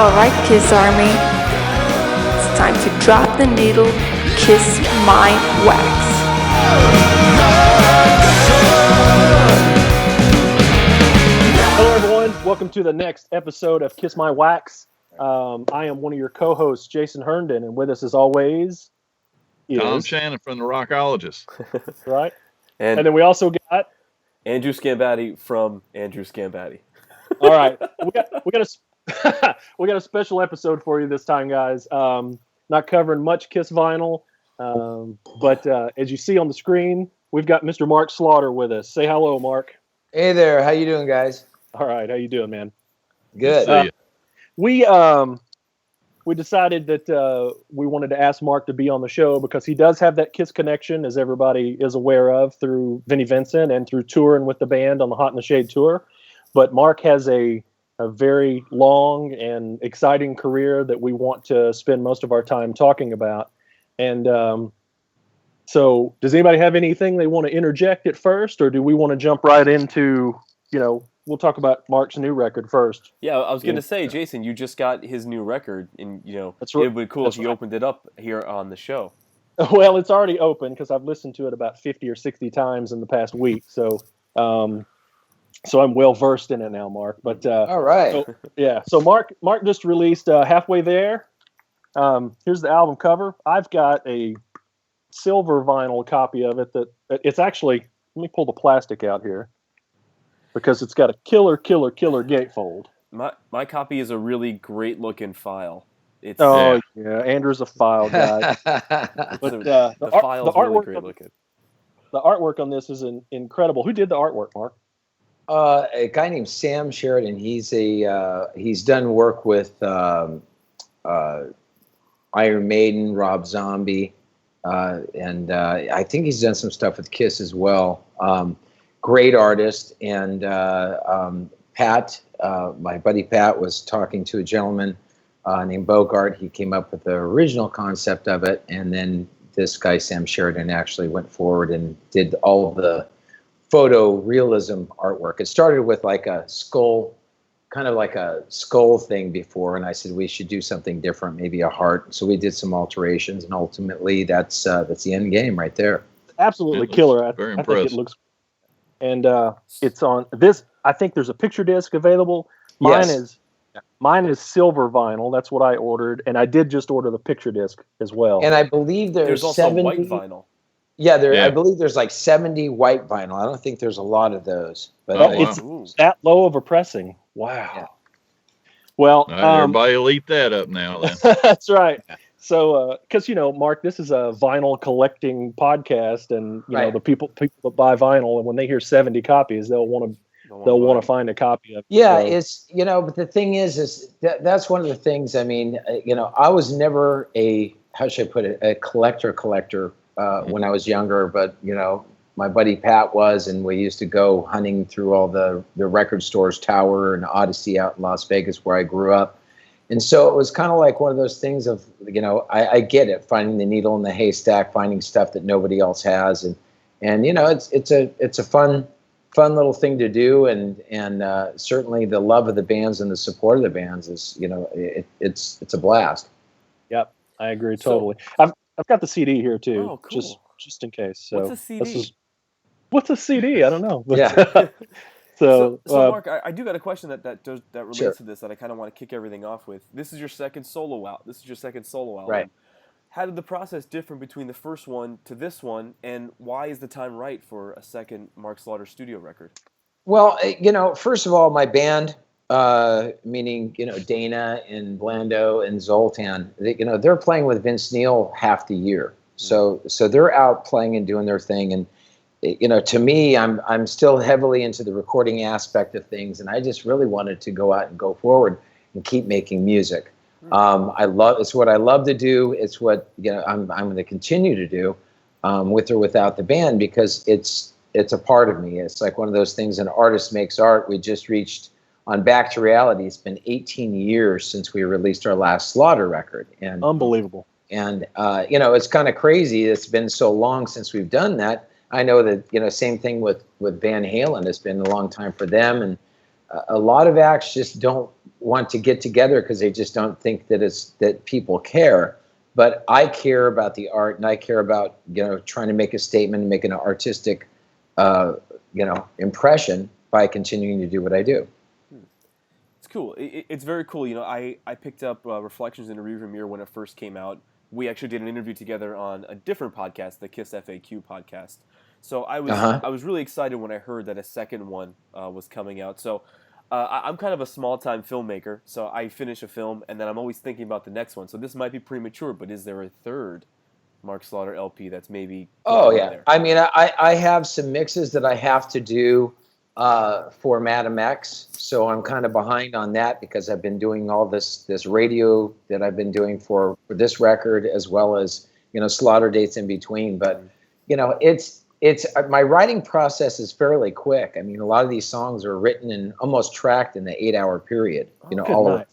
Alright, Kiss Army. It's time to drop the needle, kiss my wax. Hello, everyone. Welcome to the next episode of Kiss My Wax. I am one of your co-hosts, Jason Herndon, and with us, as always, Tom Shannon from the Rockologists. Right? And then we also got Andrew Scambatti from Andrew Scambatti. All right, we got a special episode for you this time, guys. Not covering much Kiss vinyl, but as you see on the screen, we've got Mr. Mark Slaughter with us. Say hello, Mark. Hey there, how you doing, guys? All right, how you doing, man? Good. We decided that we wanted to ask Mark to be on the show because he does have that Kiss connection, as everybody is aware of, through Vinnie Vincent and through touring with the band on the Hot in the Shade tour. But Mark has a very long and exciting career that we want to spend most of our time talking about. And so does anybody have anything they want to interject at first, or do we want to jump right into, we'll talk about Mark's new record first. Yeah, I was going to say, Jason, you just got his new record, and That's right. It would be cool if you opened it up here on the show. Well, it's already open because I've listened to it about 50 or 60 times in the past week. So I'm well versed in it now, Mark. But All right. So Mark just released Halfway There. Here's the album cover. I've got a silver vinyl copy of it that it's actually. Let me pull the plastic out here because it's got a killer gatefold. My copy is a really great looking file. It's yeah, Andrew's a file guy. But the file's really great looking. The artwork on this is incredible. Who did the artwork, Mark? A guy named Sam Sheridan. He's done work with Iron Maiden, Rob Zombie, and I think he's done some stuff with Kiss as well. Great artist. And Pat, my buddy Pat, was talking to a gentleman named Bogart. He came up with the original concept of it, and then this guy Sam Sheridan actually went forward and did all of the photo realism artwork. It started with like a skull, kind of like a skull thing before, and I said we should do something different, maybe a heart. So we did some alterations, and ultimately that's the end game right there. Absolutely killer. I think it looks, and it's on this. I think there's a picture disc available. Mine is silver vinyl. That's what I ordered, and I did just order the picture disc as well. And I believe there's also 70 white vinyl. Yeah, I believe there's like 70 white vinyl. I don't think there's a lot of those. But it's that low of a pressing. Wow. Yeah. Well, everybody will eat that up now. Then. That's right. So, because Mark, this is a vinyl collecting podcast, and the people that buy vinyl, and when they hear 70 copies, they'll want to find a copy of it. Yeah, it's but the thing is that's one of the things. I mean, I was never how should I put it, a collector. When I was younger, but my buddy Pat was, and we used to go hunting through all the record stores, Tower and Odyssey out in Las Vegas where I grew up. And so it was kind of like one of those things of, I get it, finding the needle in the haystack, finding stuff that nobody else has. And it's a fun little thing to do. And certainly the love of the bands and the support of the bands is, it's a blast. Yep. I agree. Totally. I've got the CD here too. Oh, cool. Just in case. So what's a CD? What's a CD? I don't know. But, yeah. So Mark, I do got a question that relates Sure. to this that I kind of want to kick everything off with. This is your second solo album. Right. How did the process differ between the first one to this one, and why is the time right for a second Mark Slaughter studio record? Well, first of all, my band, meaning Dana and Blando and Zoltan, they're playing with Vince Neil half the year, so they're out playing and doing their thing, and to me, I'm still heavily into the recording aspect of things, and I just really wanted to go out and go forward and keep making music. It's what I love to do. It's what I'm going to continue to do, with or without the band, because it's a part of me. It's like one of those things. An artist makes art. We just reached on Back to Reality. It's been 18 years since we released our last Slaughter record, and unbelievable. And it's kind of crazy. It's been so long since we've done that. I know that same thing with Van Halen. It's been a long time for them, and a lot of acts just don't want to get together because they just don't think that people care. But I care about the art, and I care about trying to make a statement and make an artistic impression by continuing to do what I do. It's cool. It's very cool. I picked up Reflections in the Rearview Mirror when it first came out. We actually did an interview together on a different podcast, the Kiss FAQ podcast. So I was really excited when I heard that a second one was coming out. So I'm kind of a small-time filmmaker, so I finish a film, and then I'm always thinking about the next one. So this might be premature, but is there a third Mark Slaughter LP that's maybe... Oh, yeah. There? I mean, I have some mixes that I have to do for Madam X, so I'm kind of behind on that because I've been doing all this radio that I've been doing for this record, as well as Slaughter dates in between. But it's my writing process is fairly quick. I mean, a lot of these songs are written and almost tracked in the 8-hour period. All of it.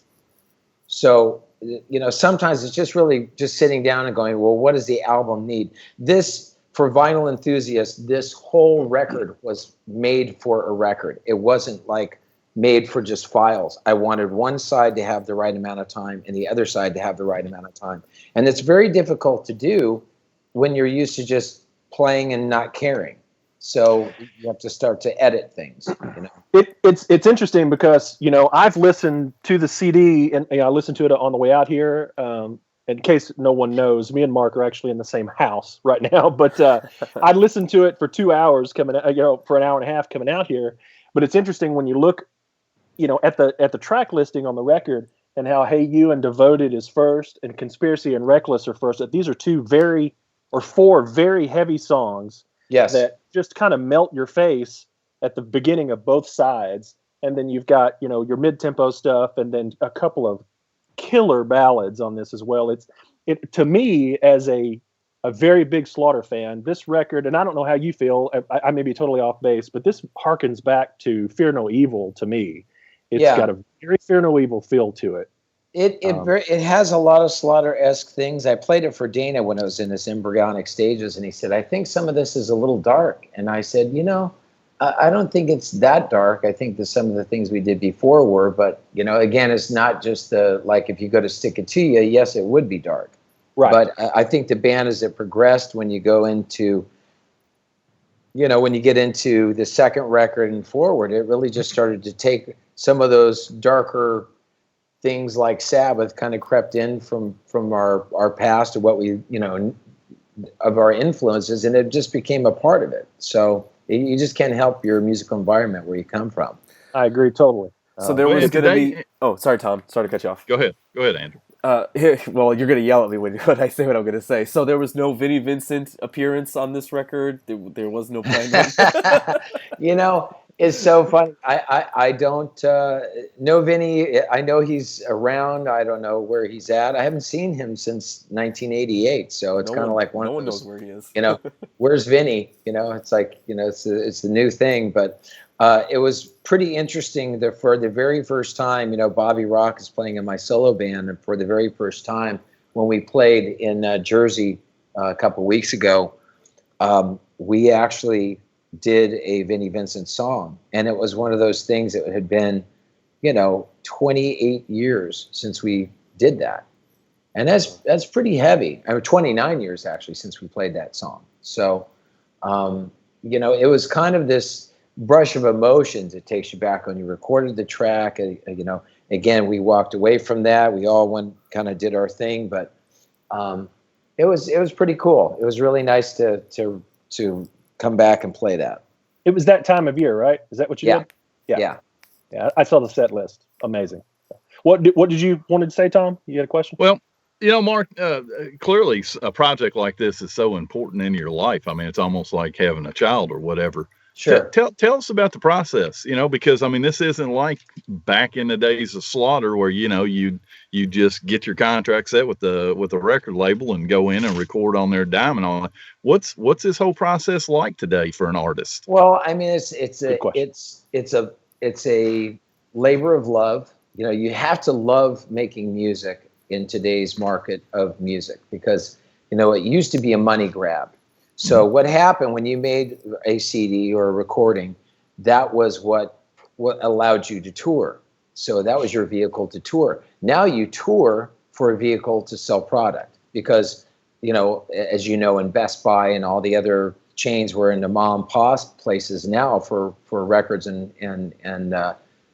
So sometimes it's just really just sitting down and going, well, what does the album need? This. For vinyl enthusiasts, this whole record was made for a record. It wasn't like made for just files. I wanted one side to have the right amount of time and the other side to have the right amount of time. And it's very difficult to do when you're used to just playing and not caring. So you have to start to edit things. It's interesting because I've listened to the CD and I listened to it on the way out here. In case no one knows, me and Mark are actually in the same house right now. But I listened to it for 2 hours coming, for an hour and a half coming out here. But it's interesting when you look, at the track listing on the record and how "Hey You" and "Devoted" is first, and "Conspiracy" and "Reckless" are first. That these are four very heavy songs. Yes. That just kind of melt your face at the beginning of both sides, and then you've got your mid-tempo stuff, and then a couple of killer ballads on this as well. It to me, as a very big Slaughter fan, this record, and I don't know how you feel, I may be totally off base, but this harkens back to Fear No Evil to me. It's got a very Fear No Evil feel to it. It has a lot of Slaughter-esque things. I played it for Dana when I was in this embryonic stages, and he said, I think some of this is a little dark. And I said, I don't think it's that dark. I think that some of the things we did before were, but again, it's not just like if you go to Stick It To You, yes, it would be dark. Right. But I think the band, as it progressed, when you go into, when you get into the second record and forward, it really just started to take some of those darker things like Sabbath kind of crept in from our past, or what we, of our influences, and it just became a part of it. So you just can't help your musical environment where you come from. I agree totally. So there was going to be... Oh, sorry, Tom. Sorry to cut you off. Go ahead, Andrew. Well, you're going to yell at me when I say what I'm going to say. So there was no Vinnie Vincent appearance on this record? There was no plan? It's so funny. I don't know Vinny. I know he's around. I don't know where he's at. I haven't seen him since 1988. So it's kind of like no one knows where he is. Where's Vinny? It's like it's the new thing. But it was pretty interesting that for the very first time, Bobby Rock is playing in my solo band, and for the very first time when we played in Jersey a couple weeks ago, we actually did a Vinnie Vincent song, and it was one of those things that had been 28 years since we did that, and that's pretty heavy. 29 years actually since we played that song. So it was kind of this brush of emotions. It takes you back when you recorded the track. Again, we walked away from that. We all kind of did our thing, but it was pretty cool. It was really nice to come back and play that. It was that time of year, right? Is that what you did? Yeah. I saw the set list. Amazing. What did you want to say, Tom? You had a question? Well, Mark, clearly a project like this is so important in your life. I mean, it's almost like having a child or whatever. Sure. Tell us about the process, because I mean, this isn't like back in the days of Slaughter where, you just get your contract set with the record label and go in and record on their dime and all that. What's this whole process like today for an artist? Well, I mean, it's a labor of love. You have to love making music in today's market of music because, it used to be a money grab. So what happened when you made a CD or a recording, that was what allowed you to tour. So that was your vehicle to tour. Now you tour for a vehicle to sell product because, as you know, in Best Buy and all the other chains, we're in the mom and pop places now for records and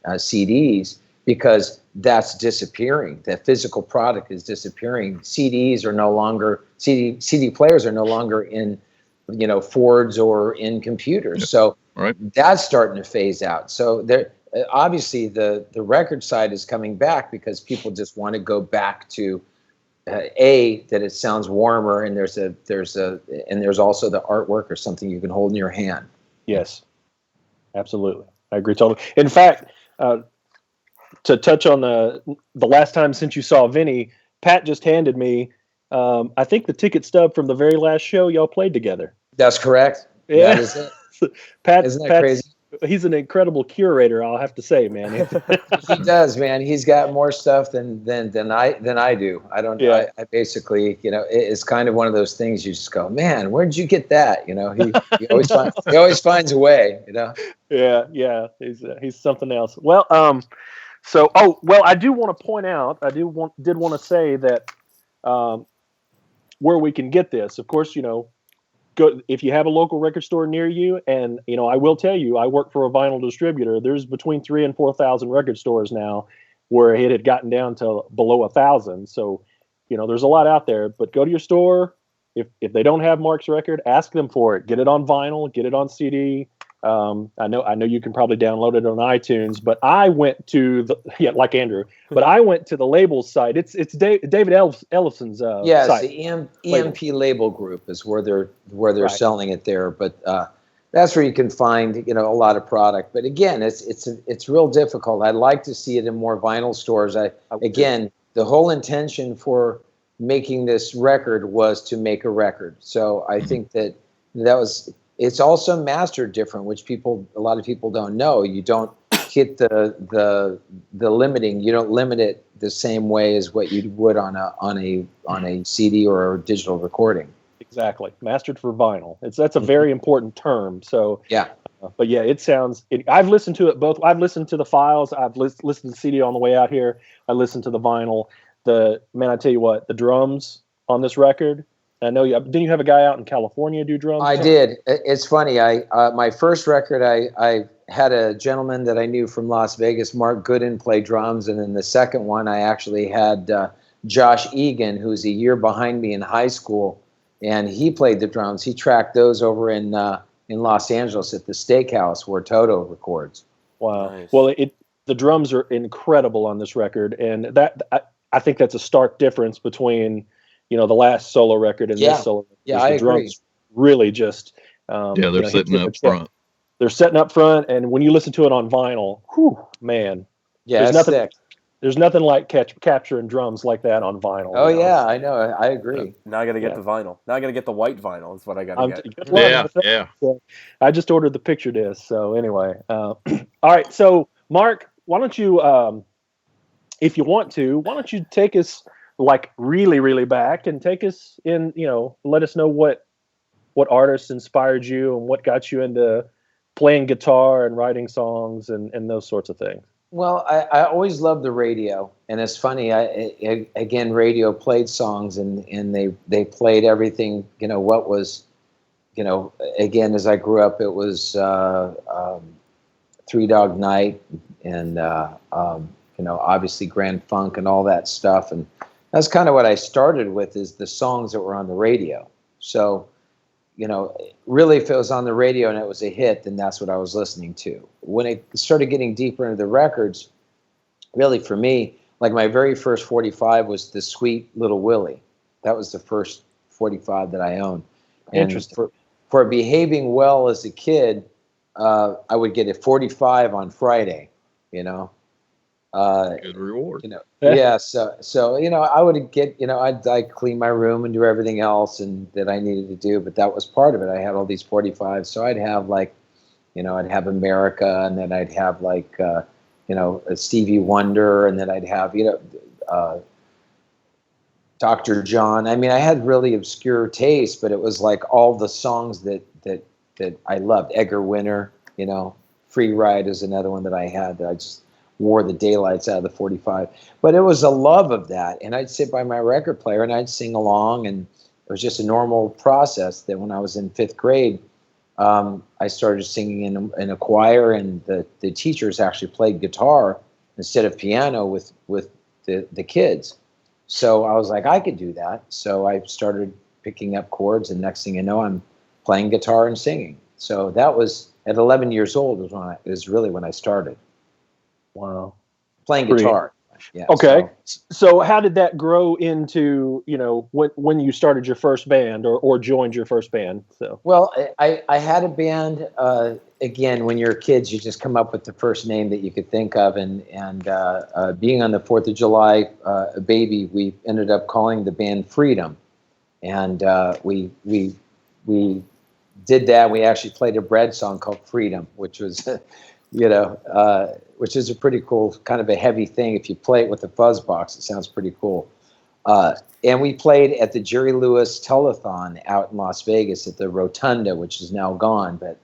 CDs, because that's disappearing. The physical product is disappearing. CD players are no longer in, Fords or in computers. Yep. So Right. that's starting to phase out. So there, obviously the record side is coming back because people just want to go back to that it sounds warmer, and there's also the artwork or something you can hold in your hand. Yes, absolutely. I agree totally. In fact, to touch on the last time since you saw Vinnie, Pat just handed me, I think, the ticket stub from the very last show y'all played together. That's correct. Yeah. That is it. Isn't that crazy? He's an incredible curator, I'll have to say, man. He does, man. He's got more stuff than I do. I don't. Yeah. I basically, it's kind of one of those things. You just go, man, where did you get that? He always finds a way. Yeah. He's something else. Well, I do want to point out. I did want to say that where we can get this, of course, go if you have a local record store near you, and I will tell you, I work for a vinyl distributor. There's between 3,000 and 4,000 record stores now, where it had gotten down to below 1,000. So, there's a lot out there. But go to your store. If they don't have Mark's record, ask them for it. Get it on vinyl. Get it on CD. I know you can probably download it on iTunes, but I went to like Andrew, but I went to the labels site. It's David Ellison's site. The EMP label group is where they're right. Selling it there, but that's where you can find a lot of product. But again, it's real difficult. I'd like to see it in more vinyl stores. The whole intention for making this record was to make a record. So I think that was. It's also mastered different, which a lot of people don't know. You don't hit the limiting. You don't limit it the same way as what you would on a CD or a digital recording. Exactly, mastered for vinyl. That's a very important term. So yeah, but yeah, it sounds. I've listened to it both. I've listened to the files. I've listened to the CD on the way out here. I listened to the vinyl. I tell you what, the drums on this record. I know didn't you have a guy out in California do drums? I did. It's funny. My first record, I had a gentleman that I knew from Las Vegas, Mark Gooden, play drums, and then the second one, I actually had Josh Egan, who's a year behind me in high school, and he played the drums. He tracked those over in Los Angeles at the Steakhouse where Toto records. Wow. Nice. Well, the drums are incredible on this record, and I think that's a stark difference between the last solo record and this solo record. Yeah, I agree. Drums really just they're sitting up front. They're setting up front, and when you listen to it on vinyl, whew, man, yeah, there's nothing like capturing drums like that on vinyl. Oh yeah, I know. I agree. Now I got to get the vinyl. Now I got to get the white vinyl. Is what I got to get. Yeah. So I just ordered the picture disc. So anyway, all right. So Mark, why don't you, if you want to, take us like really, really back and take us in, let us know what artists inspired you and what got you into playing guitar and writing songs and those sorts of things. Well, I always loved the radio, and it's funny. Again, radio played songs, and they played everything. What was, again, as I grew up, it was Three Dog Night, and obviously Grand Funk and all that stuff, and that's kind of what I started with, is the songs that were on the radio. So, really, if it was on the radio and it was a hit, then that's what I was listening to. When it started getting deeper into the records, really for me, like my very first 45 was the Sweet Little Willie. That was the first 45 that I owned. And Interesting. For behaving well as a kid, I would get a 45 on Friday, Good reward. Yeah. So I would get, I'd clean my room and do everything else that I needed to do, but that was part of it. I had all these 45s, so I'd have I'd have America, and then I'd have a Stevie Wonder, and then I'd have Dr. John. I mean, I had really obscure taste, but it was like all the songs that I loved. Edgar Winter, Free Ride is another one that I had that wore the daylights out of the 45. But it was a love of that. And I'd sit by my record player and I'd sing along, and it was just a normal process that when I was in 5th grade, I started singing in a choir, and the teachers actually played guitar instead of piano with the kids. So I was like, I could do that. So I started picking up chords, and next thing you know, I'm playing guitar and singing. So that was at 11 years old was really when I started. Wow. Playing guitar. Yeah. Okay. So how did that grow into, when you started your first band or joined your first band? So. Well, I had a band. Again, when you're kids, you just come up with the first name that you could think of, and being on the 4th of July baby, we ended up calling the band Freedom, and we did that. We actually played a Bread song called Freedom, which was, which is a pretty cool, kind of a heavy thing. If you play it with a fuzz box, it sounds pretty cool. And we played at the Jerry Lewis Telethon out in Las Vegas at the Rotunda, which is now gone, but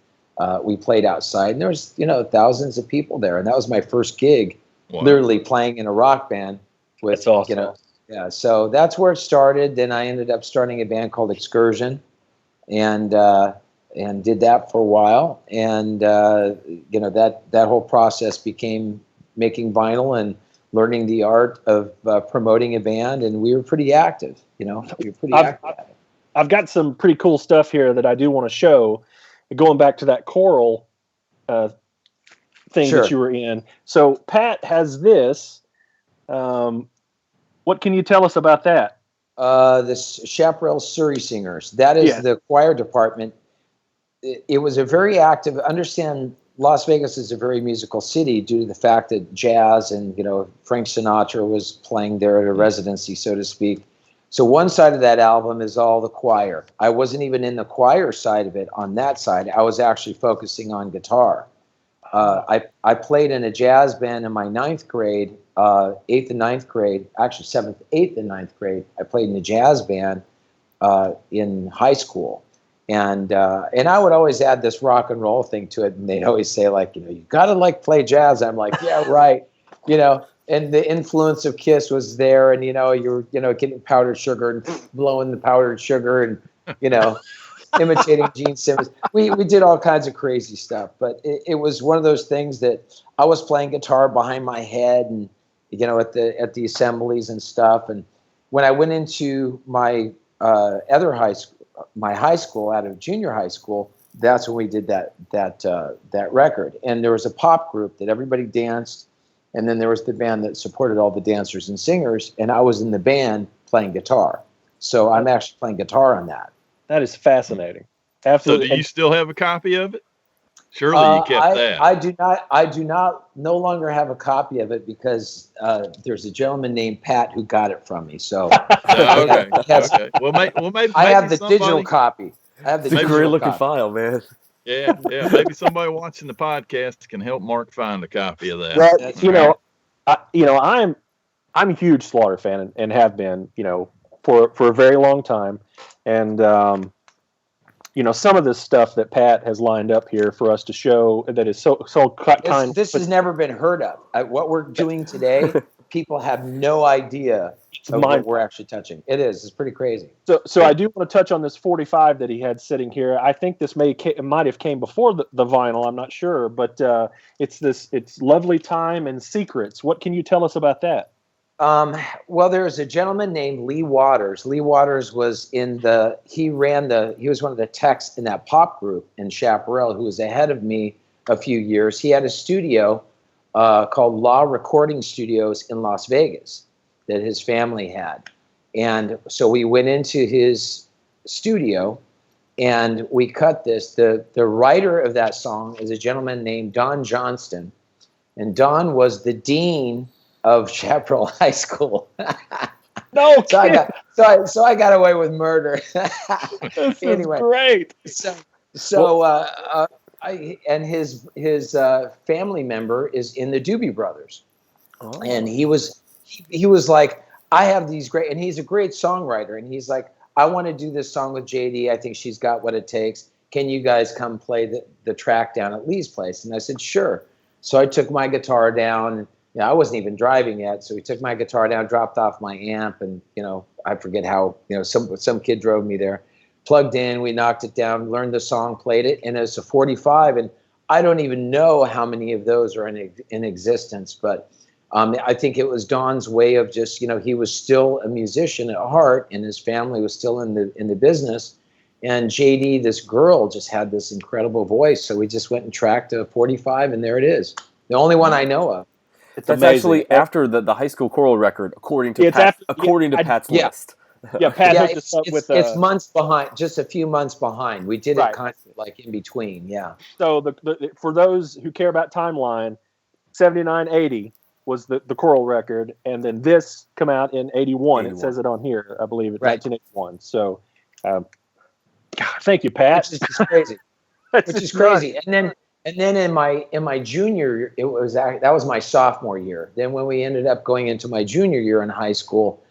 we played outside, and there was, thousands of people there. And that was my first gig, literally playing in a rock band with, that's awesome. Yeah. So that's where it started. Then I ended up starting a band called Excursion, and did that for a while. And, that whole process became making vinyl and learning the art of promoting a band. And we were pretty active, I've got some pretty cool stuff here that I do want to show. Going back to that choral thing that you were in. So Pat has this. What can you tell us about that? The Chaparral Surrey Singers. That is the choir department. It was a very active. Understand, Las Vegas is a very musical city due to the fact that jazz and Frank Sinatra was playing there at a residency, so to speak. So one side of that album is all the choir. I wasn't even in the choir side of it. On that side, I was actually focusing on guitar. I played in a jazz band in my 9th grade, 8th and 9th grade, actually 7th, 8th and 9th grade. I played in a jazz band in high school. And I would always add this rock and roll thing to it. And they'd always say, like, you got to play jazz. I'm like, yeah, right. And the influence of Kiss was there, and you're getting powdered sugar and blowing the powdered sugar, and imitating Gene Simmons. We did all kinds of crazy stuff, but it was one of those things that I was playing guitar behind my head, and at the assemblies and stuff. And when I went into my other high school, my high school, out of junior high school, that's when we did that record. And there was a pop group that everybody danced. And then there was the band that supported all the dancers and singers, and I was in the band playing guitar. So I'm actually playing guitar on that. That is fascinating. Absolutely. So do you still have a copy of it? Surely you kept that. I do not no longer have a copy of it because there's a gentleman named Pat who got it from me. So okay. Well, maybe I have the somebody, digital copy. I have the it's a great looking file, man. Yeah. Maybe somebody watching the podcast can help Mark find a copy of that. Well, I'm a huge Slaughter fan and have been, for a very long time. And some of this stuff that Pat has lined up here for us to show that is so kind. This has never been heard of. What we're doing today, people have no idea of what we're actually touching. It's pretty crazy. So I do want to touch on this 45 that he had sitting here. I think this might have came before the vinyl. I'm not sure, but it's Lovely Time and Secrets. What can you tell us about that? Well, there's a gentleman named Lee Waters. Lee Waters was he was one of the techs in that pop group in Chaparral, who was ahead of me a few years. He had a studio called Law Recording Studios in Las Vegas that his family had. And so we went into his studio and we cut this. The writer of that song is a gentleman named Don Johnston. And Don was the dean of Chaparral High School. No, so I got away with murder. This anyway, is great. And his family member is in the Doobie Brothers, and he was like, I have these great, and he's a great songwriter, and he's like, I want to do this song with JD. I think she's got what it takes. Can you guys come play the track down at Lee's place? And I said, sure. So I took my guitar down I wasn't even driving yet. So we took my guitar down, dropped off my amp, and I forget how, some kid drove me there. Plugged in, we knocked it down, learned the song, played it, and it's a 45. And I don't even know how many of those are in existence, but I think it was Don's way of just, he was still a musician at heart, and his family was still in the business. And JD, this girl, just had this incredible voice, so we just went and tracked a 45, and there it is, the only one I know of. It's That's amazing. actually after the high school choral record, according to Pat's list. Yeah, Pat hooked us up with. It's months behind, just a few months behind. We did Right. it kind of like in between, yeah. So for those who care about timeline, 79, 80 was the choral record, and then this come out in 81. It says it on here, I believe, 1981. So, God, thank you, Pat. Which is crazy. Which is crazy. And then in my junior, that was my sophomore year. Then when we ended up going into my junior year in high school,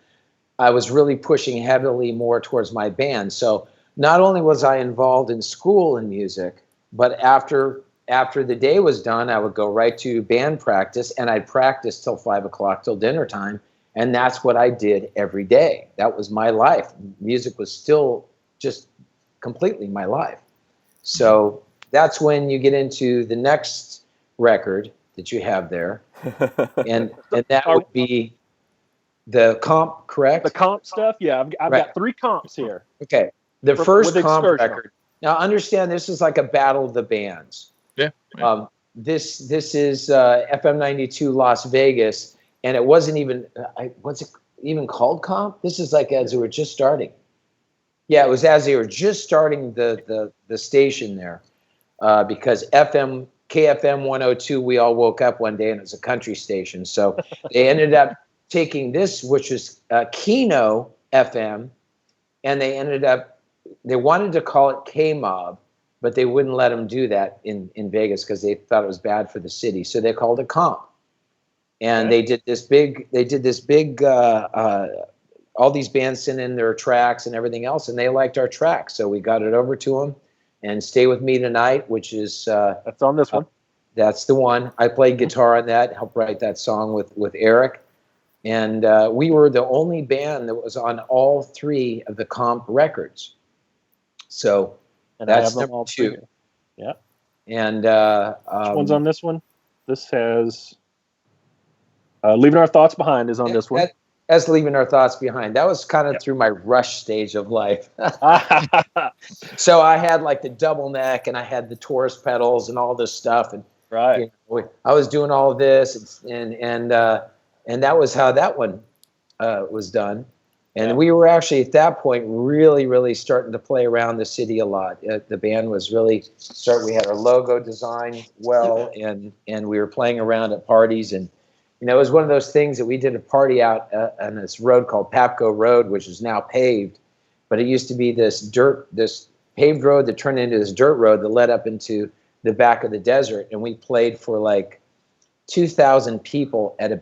I was really pushing heavily more towards my band. So not only was I involved in school and music, but after the day was done, I would go right to band practice, and I'd practice till 5 o'clock, till dinner time. And that's what I did every day. That was my life. Music was still just completely my life. So that's when you get into the next record that you have there. And that would be the comp, correct? The comp stuff, yeah. I've got 3 comps here. Okay. The first comp Excursion. record. Now, understand this is like a battle of the bands. Yeah. This is FM 92 Las Vegas, and it wasn't even what's it even called comp? This is like as they were just starting. Yeah, it was as they were just starting the station there, because KFM 102. We all woke up one day and it was a country station, so they ended up taking this, which was Keno FM, and they wanted to call it K-Mob, but they wouldn't let them do that in Vegas because they thought it was bad for the city. So they called it Comp. And they did this big, all these bands sent in their tracks and everything else, and they liked our tracks. So we got it over to them. And Stay With Me Tonight, which is... that's on this one. That's the one. I played guitar on that, helped write that song with Eric. And we were the only band that was on all 3 of the Comp records. So that's number 2. Yeah. And which one's on this one? This has Leaving Our Thoughts Behind is on this one. That's Leaving Our Thoughts Behind. That was kind of through my rush stage of life. So I had like the double neck, and I had the Taurus pedals and all this stuff. And right. I was doing all of this, and that was how that one was done. And we were actually at that point really, really starting to play around the city a lot. The band was really we had our logo designed well, and we were playing around at parties. And, it was one of those things that we did a party out on this road called Papco Road, which is now paved. But it used to be this paved road that turned into this dirt road that led up into the back of the desert. And we played for like 2,000 people at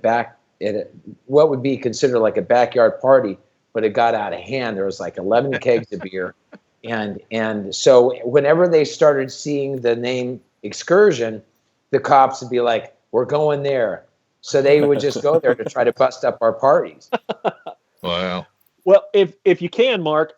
what would be considered like a backyard party. But it got out of hand. There was like 11 kegs of beer. And so whenever they started seeing the name Excursion, the cops would be like, we're going there. So they would just go there to try to bust up our parties. Wow. Well, if you can, Mark,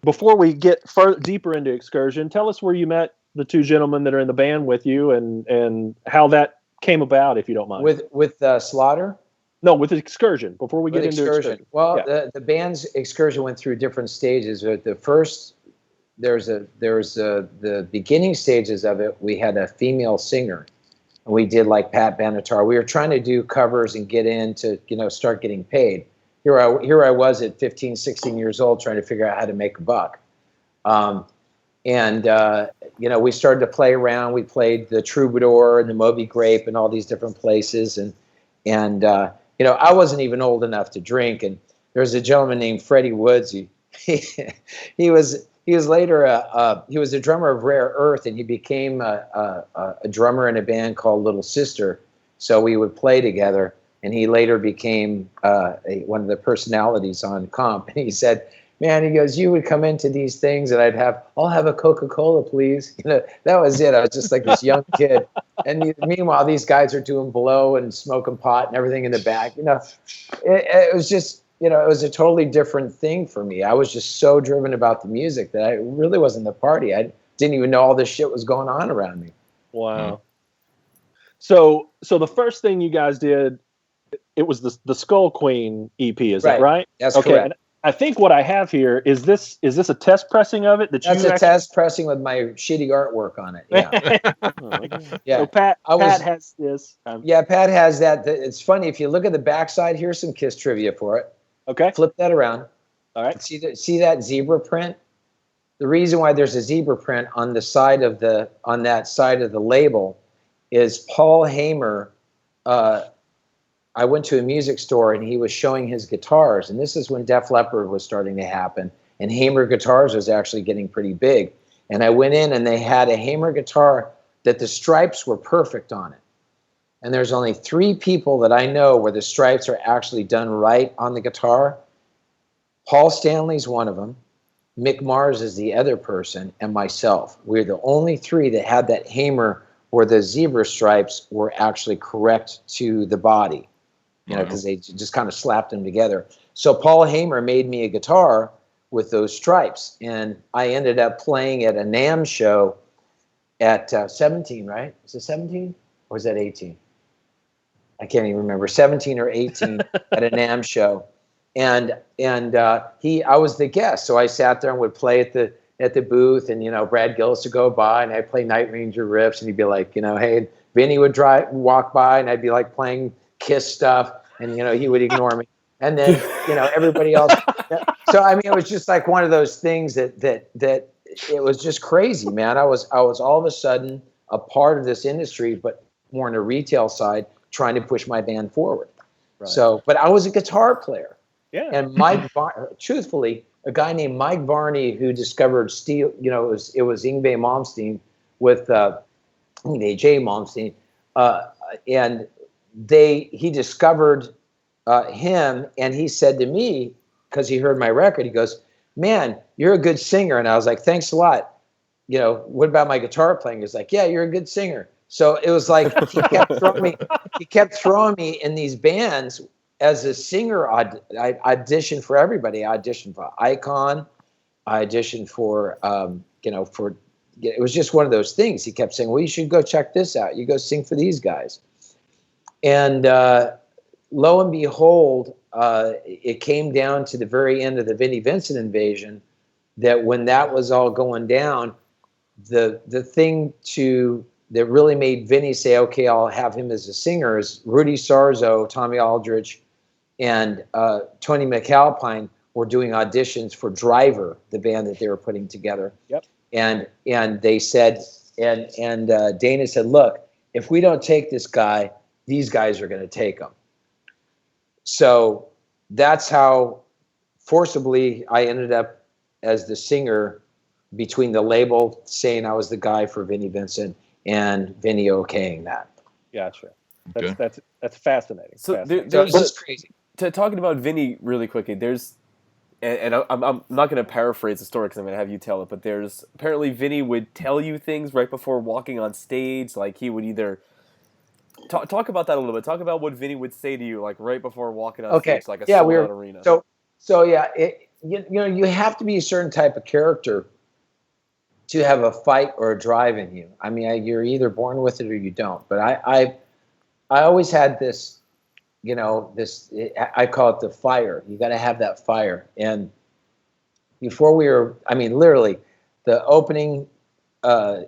before we get deeper into Excursion, tell us where you met the 2 gentlemen that are in the band with you, and how that came about, if you don't mind. With Slaughter? No, with Excursion. Before we get into Excursion. Well, the band's Excursion went through different stages. The first, the beginning stages of it. We had a female singer, and we did like Pat Benatar. We were trying to do covers and get in to start getting paid. Here I was at 15, 16 years old trying to figure out how to make a buck. We started to play around. We played the Troubadour and the Moby Grape and all these different places, and I wasn't even old enough to drink. And there was a gentleman named Freddie Woods. He was later he was the drummer of Rare Earth, and he became a drummer in a band called Little Sister. So we would play together, and he later became one of the personalities on Comp. And he said, man, he goes, you would come into these things and I'll have a Coca-Cola, please. That was it. I was just like this young kid. And meanwhile, these guys are doing blow and smoking pot and everything in the back. It was just, it was a totally different thing for me. I was just so driven about the music that I really wasn't the party. I didn't even know all this shit was going on around me. Wow. So the first thing you guys did, it was the Skull Queen EP, is that right? That's correct. And I think what I have here is this a test pressing of it? That's a test pressing with my shitty artwork on it. Yeah. Yeah. So Pat has this. Pat has that. It's funny, if you look at the backside, here's some Kiss trivia for it. Okay. Flip that around. All right. See that zebra print? The reason why there's a zebra print on that side of the label is Paul Hamer. I went to a music store and he was showing his guitars, and this is when Def Leppard was starting to happen, and Hamer guitars was actually getting pretty big. And I went in and they had a Hamer guitar that the stripes were perfect on it. And there's only 3 people that I know where the stripes are actually done right on the guitar. Paul Stanley's one of them. Mick Mars is the other person, and myself. We're the only 3 that had that Hamer where the zebra stripes were actually correct to the body, because they just kind of slapped them together. So Paul Hamer made me a guitar with those stripes, and I ended up playing at a NAMM show at 17, right? Was it 17 or was that 18? I can't even remember, 17 or 18 at a NAMM show. And I was the guest, so I sat there and would play at the booth, and Brad Gillis would go by, and I'd play Night Ranger riffs, and he'd be like, hey, Vinny would walk by, and I'd be like playing Kiss stuff, and he would ignore me, and then everybody else. So I mean, it was just like one of those things that it was just crazy, man. I was all of a sudden a part of this industry, but more on the retail side, trying to push my band forward. Right. So, but I was a guitar player. Yeah. And truthfully, a guy named Mike Varney, who discovered steel, it was Yngwie Malmsteen with A.J. Malmsteen, and he discovered him, and he said to me, because he heard my record, he goes, "Man, you're a good singer." And I was like, "Thanks a lot. What about my guitar playing?" He's like, "Yeah, you're a good singer." So it was like he kept throwing me in these bands as a singer. I auditioned for everybody. I auditioned for Icon. I auditioned for, it was just one of those things. He kept saying, "Well, you should go check this out. You go sing for these guys." And lo and behold, it came down to the very end of the Vinnie Vincent invasion that when that was all going down, the thing that really made Vinnie say, "Okay, I'll have him as a singer," is Rudy Sarzo, Tommy Aldridge, and Tony McAlpine were doing auditions for Driver, the band that they were putting together. Yep. And they said, and Dana said, "Look, if we don't take this guy, these guys are going to take him." So that's how forcibly I ended up as the singer, between the label saying I was the guy for Vinnie Vincent and Vinnie okaying that. Gotcha. That's fascinating. So it's crazy. Talking about Vinnie really quickly, and I'm not going to paraphrase the story because I'm going to have you tell it, but there's apparently Vinnie would tell you things right before walking on stage, like he would either talk about that a little bit. Talk about what Vinnie would say to you, like right before walking on stage, like a sold-out arena. So yeah, you have to be a certain type of character to have a fight or a drive in you. I mean, you're either born with it or you don't. But I always had this, I call it the fire. You got to have that fire. And before literally, the opening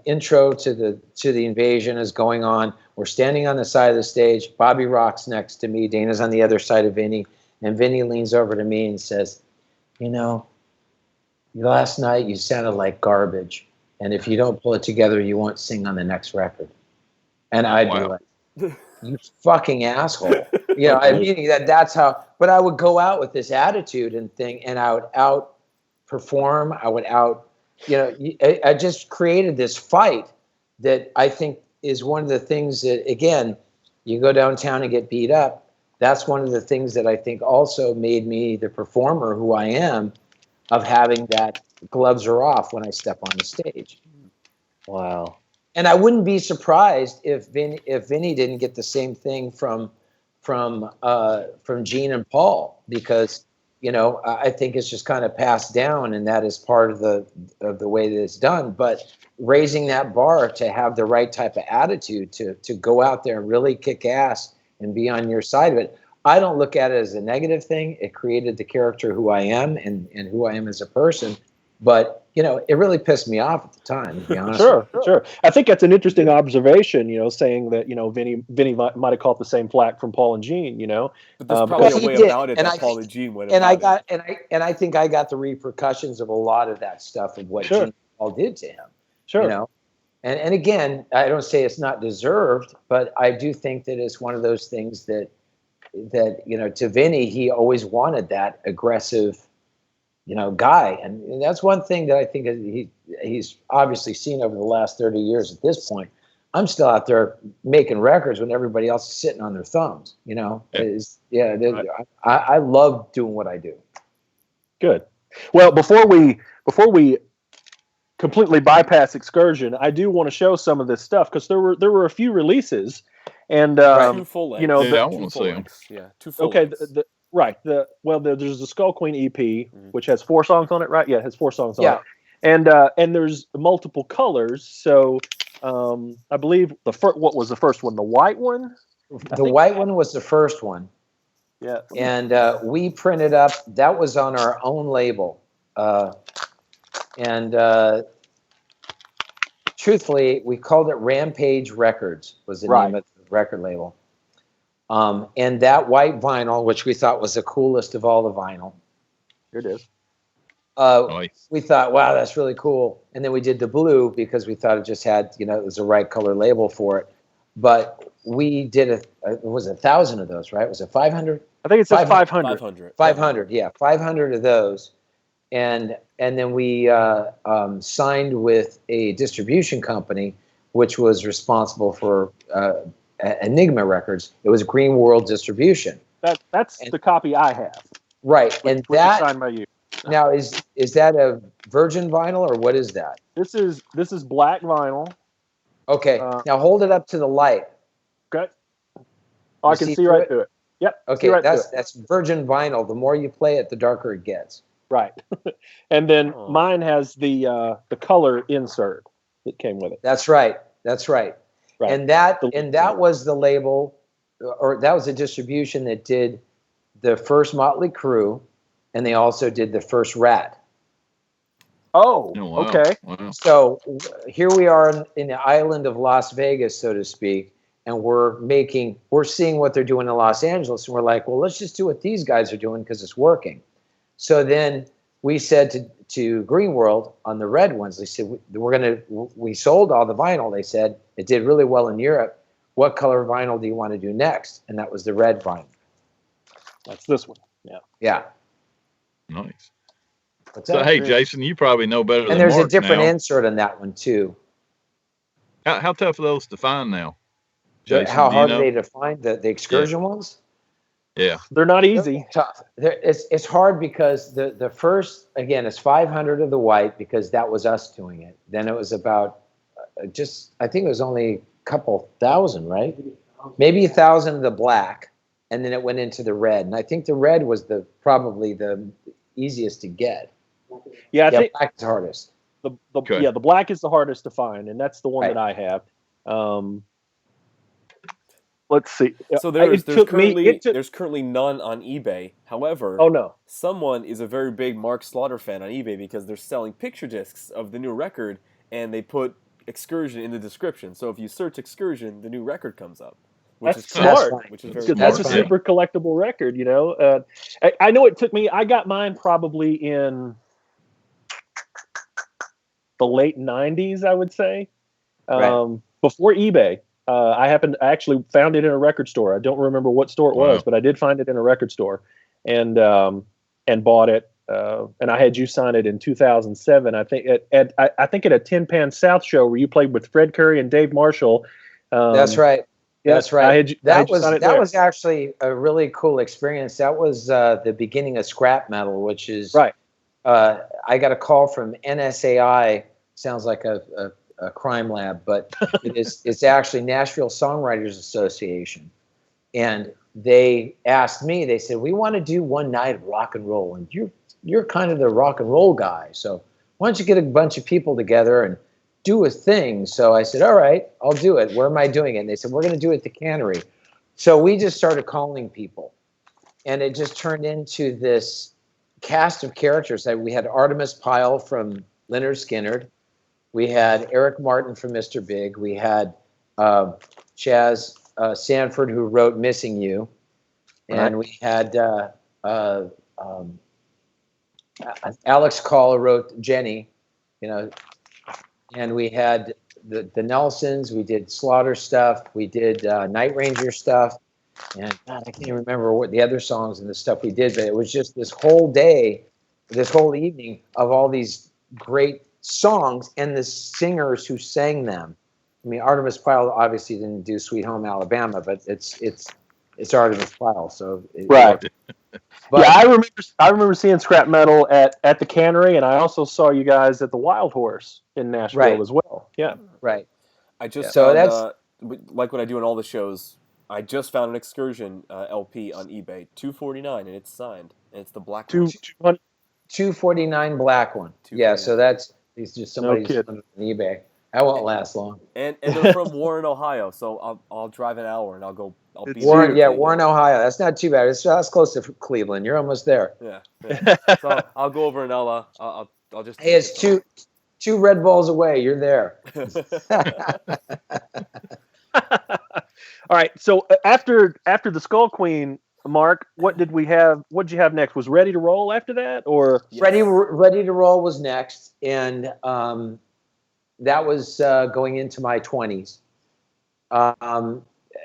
intro to the invasion is going on. We're standing on the side of the stage. Bobby Rock's next to me. Dana's on the other side of Vinnie. And Vinnie leans over to me and says, "Last night you sounded like garbage. And if you don't pull it together, you won't sing on the next record." And I'd be like, "You fucking asshole." That's how, but I would go out with this attitude and thing, and I would outperform. I just created this fight that I think is one of the things that, again, you go downtown and get beat up. That's one of the things that I think also made me the performer who I am. of having that gloves are off when I step on the stage. Wow. And I wouldn't be surprised if Vinnie didn't get the same thing from Gene and Paul, because I think it's just kind of passed down, and that is part of the way that it's done. But raising that bar to have the right type of attitude to go out there and really kick ass and be on your side of it. I don't look at it as a negative thing. It created the character who I am and who I am as a person. But it really pissed me off at the time, to be honest. Sure. I think that's an interesting observation. Saying that Vinnie might have caught the same flack from Paul and Gene. But there's probably Well, a he way did, about it and that I Paul think- and Gene went And about I think I got the repercussions of a lot of that stuff of what Sure. Gene and Paul did to him. Sure. And again, I don't say it's not deserved, but I do think that it's one of those things that to Vinnie, he always wanted that aggressive, guy. And that's one thing that I think he's obviously seen over the last 30 years at this point. I'm still out there making records when everybody else is sitting on their thumbs, I love doing what I do. Good. Well, before we completely bypass Excursion, I do want to show some of this stuff, because there were a few releases, and two full lengths. I want to see them. Yeah, two full okay, lengths. there's the Skull Queen EP, which has 4 songs on it, right? Yeah, it has 4 songs on Yeah. it, and there's multiple colors. So I believe what was the first one? The white one. The white one was the first one. Yeah. And we printed up, that was on our own label. Truthfully, we called it Rampage Records, was the name of the record label. And that white vinyl, which we thought was the coolest of all the vinyl. Here it is. Nice. We thought, wow, that's really cool. And then we did the blue because we thought it just had, it was the right color label for it. But we did it was 1,000 of those, right? Was it 500? I think it says 500. 500. 500, yeah, 500 of those. And then we signed with a distribution company, which was responsible for Enigma Records. It was Green World Distribution. That's the copy I have. Right, and Which is that signed by you. now is that a virgin vinyl or what is that? This is black vinyl. Okay, now hold it up to the light. Okay. Oh, I You can see see through right it? through it. Yep. Okay, see right through it. that's virgin vinyl. The more you play it, the darker it gets. Right. And then Oh. mine has the color insert that came with it. That's right. That's right. Right. And that was the label, or that was the distribution that did the first Motley Crue, and they also did the first Rat. Oh, Oh, wow. okay. Wow. So here we are in the island of Las Vegas, so to speak, and we're seeing what they're doing in Los Angeles, and we're like, well, let's just do what these guys are doing because it's working. So then we said to Green World on the red ones, they said, we sold all the vinyl. They said it did really well in Europe. What color vinyl do you want to do next? And that was the red vinyl. That's this one. Yeah. Yeah. Nice. What's So that? hey, Jason, you probably know better than And there's Mark a different now. insert on that one too. How tough are those to find now? Jason, How do you hard know? are they to find the Excursion ones? Yeah. They're not easy. Tough. It's hard because the first, again, it's 500 of the white because that was us doing it. Then it was about I think it was only a couple thousand, right? Maybe 1,000 of the black, and then it went into the red. And I think the red was probably the easiest to get. Yeah, I think black is the hardest. Okay. the black is the hardest to find, and that's the one Right. that I have. Let's see. So there's It took me- there's currently none on eBay. However, Oh no. someone is a very big Mark Slaughter fan on eBay because they're selling picture discs of the new record, and they put Excursion in the description. So if you search Excursion, the new record comes up, which That's is cool, smart. That's which is fine. very Because cool. that's a fine. super collectible record, I know it took me. I got mine probably in the late '90s, I would say, Right. before eBay. I actually found it in a record store. I don't remember what store it was, Wow. but I did find it in a record store, and bought it. And I had you sign it in 2007. I think I think at a Tin Pan South show where you played with Fred Curry and Dave Marshall. That's right. Yeah, That's right. I had you sign it that there. was actually a really cool experience. That was the beginning of scrap metal, which is Right. I got a call from NSAI. Sounds like a crime lab, but it's actually Nashville Songwriters Association. And they asked me, they said, we want to do one night of rock and roll. And you're kind of the rock and roll guy. So why don't you get a bunch of people together and do a thing? So I said, all right, I'll do it. Where am I doing it? And they said, we're going to do it at the Cannery. So we just started calling people. And it just turned into this cast of characters. We had Artemis Pyle from Lynyrd Skynyrd. We had Eric Martin from Mr. Big. We had Chaz Sanford, who wrote Missing You. And we had Alex Call, who wrote Jenny, and we had the Nelsons. We did Slaughter stuff. We did Night Ranger stuff. And God, I can't even remember what the other songs and the stuff we did, but it was just this whole day, this whole evening of all these great songs and the singers who sang them. I mean, Artemis Pyle obviously didn't do Sweet Home Alabama, but it's Artemis Pyle, so Right. But, yeah, I remember seeing Scrap Metal at the Cannery, and I also saw you guys at the Wild Horse in Nashville as well. Yeah, right. I just So found, like what I do in all the shows. I just found an Excursion LP on eBay, $249, and it's signed, and it's the black one. $249 black one. Yeah, so it's just somebody's on eBay. That won't last long. And they're from Warren, Ohio, so I'll drive an hour and I'll be Warren, Warren, Ohio. That's not too bad. That's close to Cleveland. You're almost there. Yeah. So I'll go over and I'll just. Hey, it's two Red Bulls away. You're there. All right. So after the Skull Queen, Mark, what did you have next? Was Ready to Roll after that, or Ready to Roll was next, and that was going into my 20s.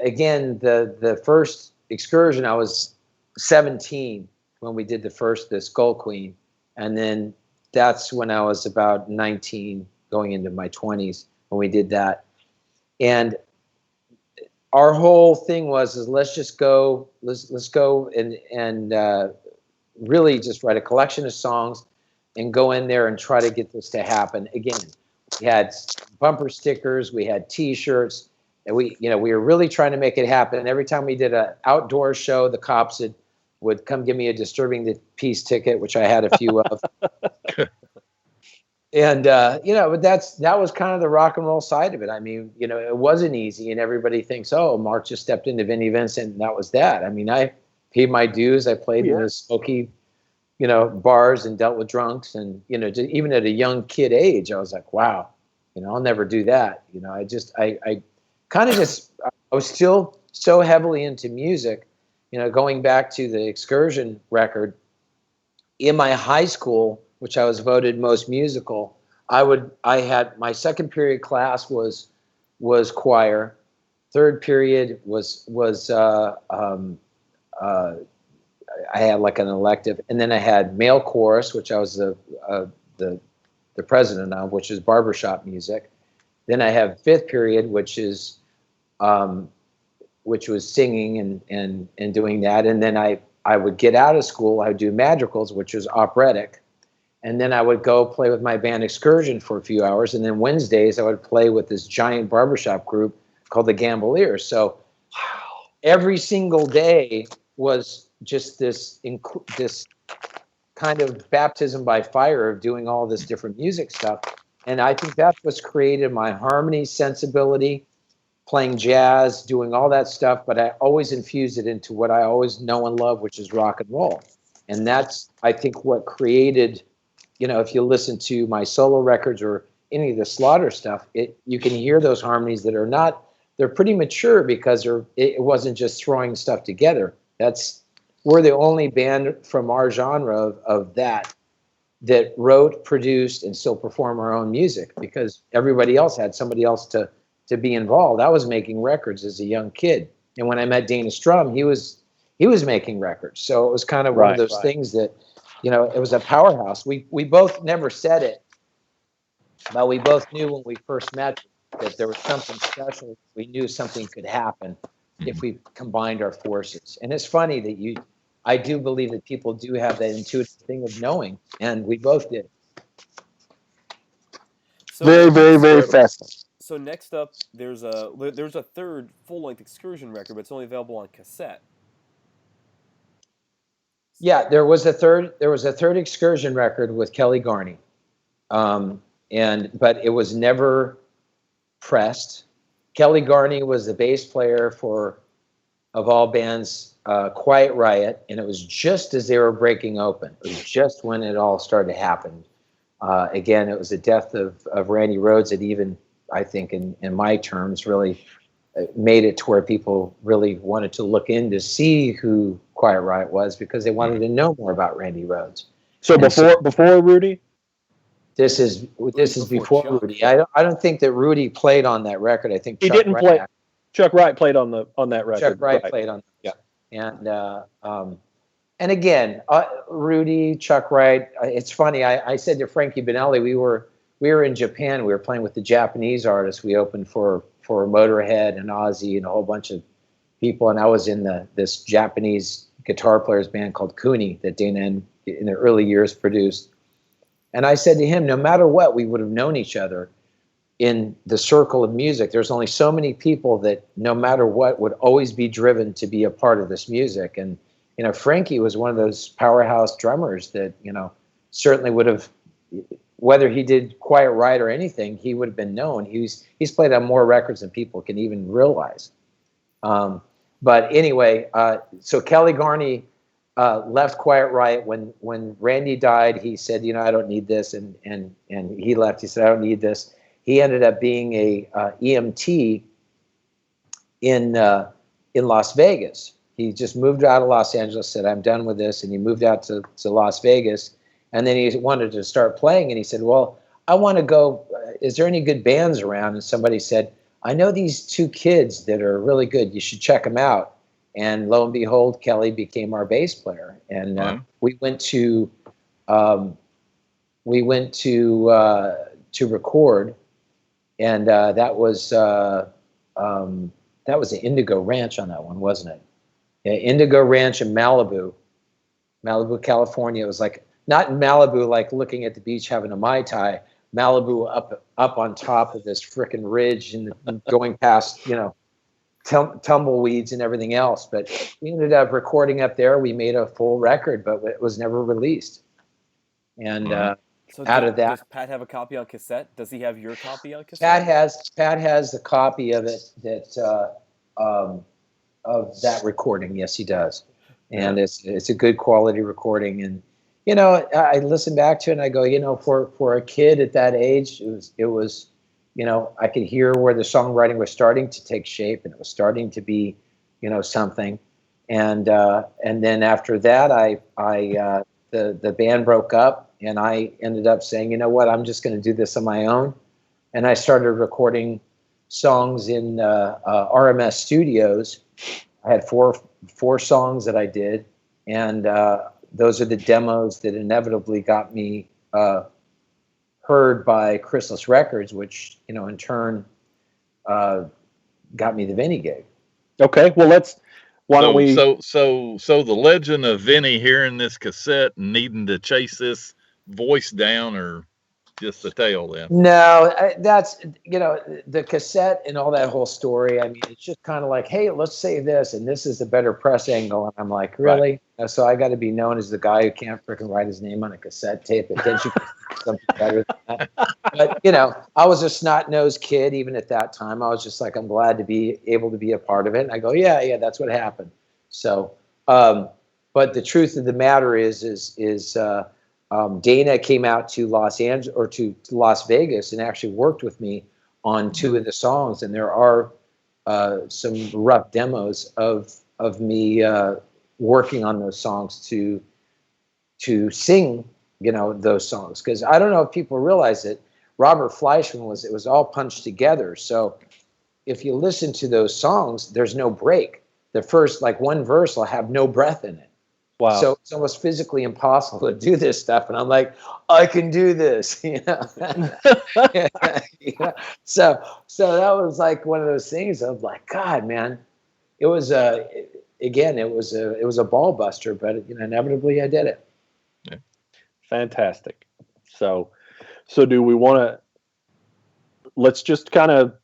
Again, the first Excursion, I was 17 when we did the Skull Queen, and then that's when I was about 19, going into my 20s when we did that. And our whole thing was let's go and really just write a collection of songs and go in there and try to get this to happen. Again, we had bumper stickers, we had T-shirts, and we were really trying to make it happen. And every time we did an outdoor show, the cops would come give me a disturbing the peace ticket, which I had a few of. And but that was kind of the rock and roll side of it. I mean, it wasn't easy, and everybody thinks, oh, Mark just stepped into Vinnie Vincent, and that was that. I mean, I paid my dues. I played in the smoky, bars and dealt with drunks, and even at a young kid age, I was like, wow, I'll never do that. I kind of I was still so heavily into music. Going back to the Excursion record, in my high school, which I was voted most musical, I had my second period class was choir, third period was I had like an elective, and then I had male chorus, which I was the president of, which is barbershop music. Then I have fifth period, which was singing and doing that, and then I would get out of school, I would do madrigals, which was operatic. And then I would go play with my band Excursion for a few hours. And then Wednesdays I would play with this giant barbershop group called the Gambliers. So every single day was just this kind of baptism by fire of doing all this different music stuff. And I think that's what's created my harmony sensibility, playing jazz, doing all that stuff. But I always infused it into what I always know and love, which is rock and roll. And that's, I think, what created... if you listen to my solo records or any of the Slaughter stuff, you can hear those harmonies that are they're pretty mature because it wasn't just throwing stuff together. We're the only band from our genre of that wrote, produced, and still perform our own music, because everybody else had somebody else to be involved. I was making records as a young kid. And when I met Dana Strum, he was making records. So it was kind of one of those things that, it was a powerhouse. We both never said it, but we both knew when we first met that there was something special. We knew something could happen if we combined our forces. And it's funny that I do believe that people do have that intuitive thing of knowing, and we both did. So, Very, very, very fascinating. So next up, there's a third full-length Excursion record, but it's only available on cassette. Yeah, there was a third Excursion record with Kelly Garney, but it was never pressed. Kelly Garney was the bass player for, of all bands, Quiet Riot, and it was just as they were breaking open. It was just when it all started to happen. Again, it was the death of Randy Rhoads that even, I think, in my terms, really made it to where people really wanted to look in to see who Quiet Riot was, because they wanted to know more about Randy Rhoads. So before Rudy? This is before Rudy. I don't think that Rudy played on that record. I think he Chuck didn't Wright play. Chuck Wright played on that record. Chuck Wright played on. Yeah. And again, Rudy, Chuck Wright. It's funny. I said to Frankie Bonelli, we were in Japan. We were playing with the Japanese artists. We opened for Motorhead and Ozzy and a whole bunch of people. And I was in this Japanese guitar players band called Kuni that Dana in the early years produced. And I said to him, no matter what, we would have known each other in the circle of music. There's only so many people that no matter what would always be driven to be a part of this music. And, Frankie was one of those powerhouse drummers that, certainly would have, whether he did Quiet Riot or anything, he would have been known. He's played on more records than people can even realize. But anyway, so Kelly Garney left Quiet Riot when Randy died. He said, I don't need this, and he left. He said, I don't need this. He ended up being a EMT in Las Vegas. He just moved out of Los Angeles, said, I'm done with this, and he moved out to Las Vegas. And then he wanted to start playing, and he said, well, I want to go. Is there any good bands around? And somebody said, I know these two kids that are really good. You should check them out. And lo and behold, Kelly became our bass player. And we went to record, and that was the Indigo Ranch on that one, wasn't it? Yeah, Indigo Ranch in Malibu, California. It was like, not in Malibu, like looking at the beach having a Mai Tai. Malibu up on top of this frickin' ridge and going past, tumbleweeds and everything else. But we ended up recording up there. We made a full record, but it was never released. And so out of that, does Pat have a copy on cassette? Does he have your copy on cassette? Pat has the copy of it of that recording. Yes, he does. And it's a good quality recording. And I listen back to it and I go, for a kid at that age, it was I could hear where the songwriting was starting to take shape, and it was starting to be, something. And then after that, the band broke up, and I ended up saying, you know what, I'm just going to do this on my own. And I started recording songs in RMS Studios. I had four songs that I did, and those are the demos that inevitably got me heard by Chrysalis Records, which in turn got me the Vinnie gig. Okay, well why don't we? So the legend of Vinnie hearing this cassette and needing to chase this voice down, or just the tale then? No, that's the cassette and all that whole story. I mean, it's just kind of like, hey, let's say this, and this is a better press angle. And I'm like, really? Right. So I got to be known as the guy who can't freaking write his name on a cassette tape. But can't you do something better than that? But I was a snot-nosed kid even at that time. I was just like, I'm glad to be able to be a part of it. And I go, yeah, that's what happened. So, but the truth of the matter is Dana came out to Los Angeles or to Las Vegas and actually worked with me on two of the songs, and there are some rough demos of me working on those songs to sing, those songs. Because I don't know if people realize it, Robert Fleischman it was all punched together. So if you listen to those songs, there's no break. The first one verse will have no breath in it. Wow. So it's almost physically impossible to do this stuff. And I'm like, I can do this, So that was like one of those things of like, God, man, it was again, it was a ball buster, but inevitably I did it. Yeah. Fantastic. So do we want to? Let's just kind of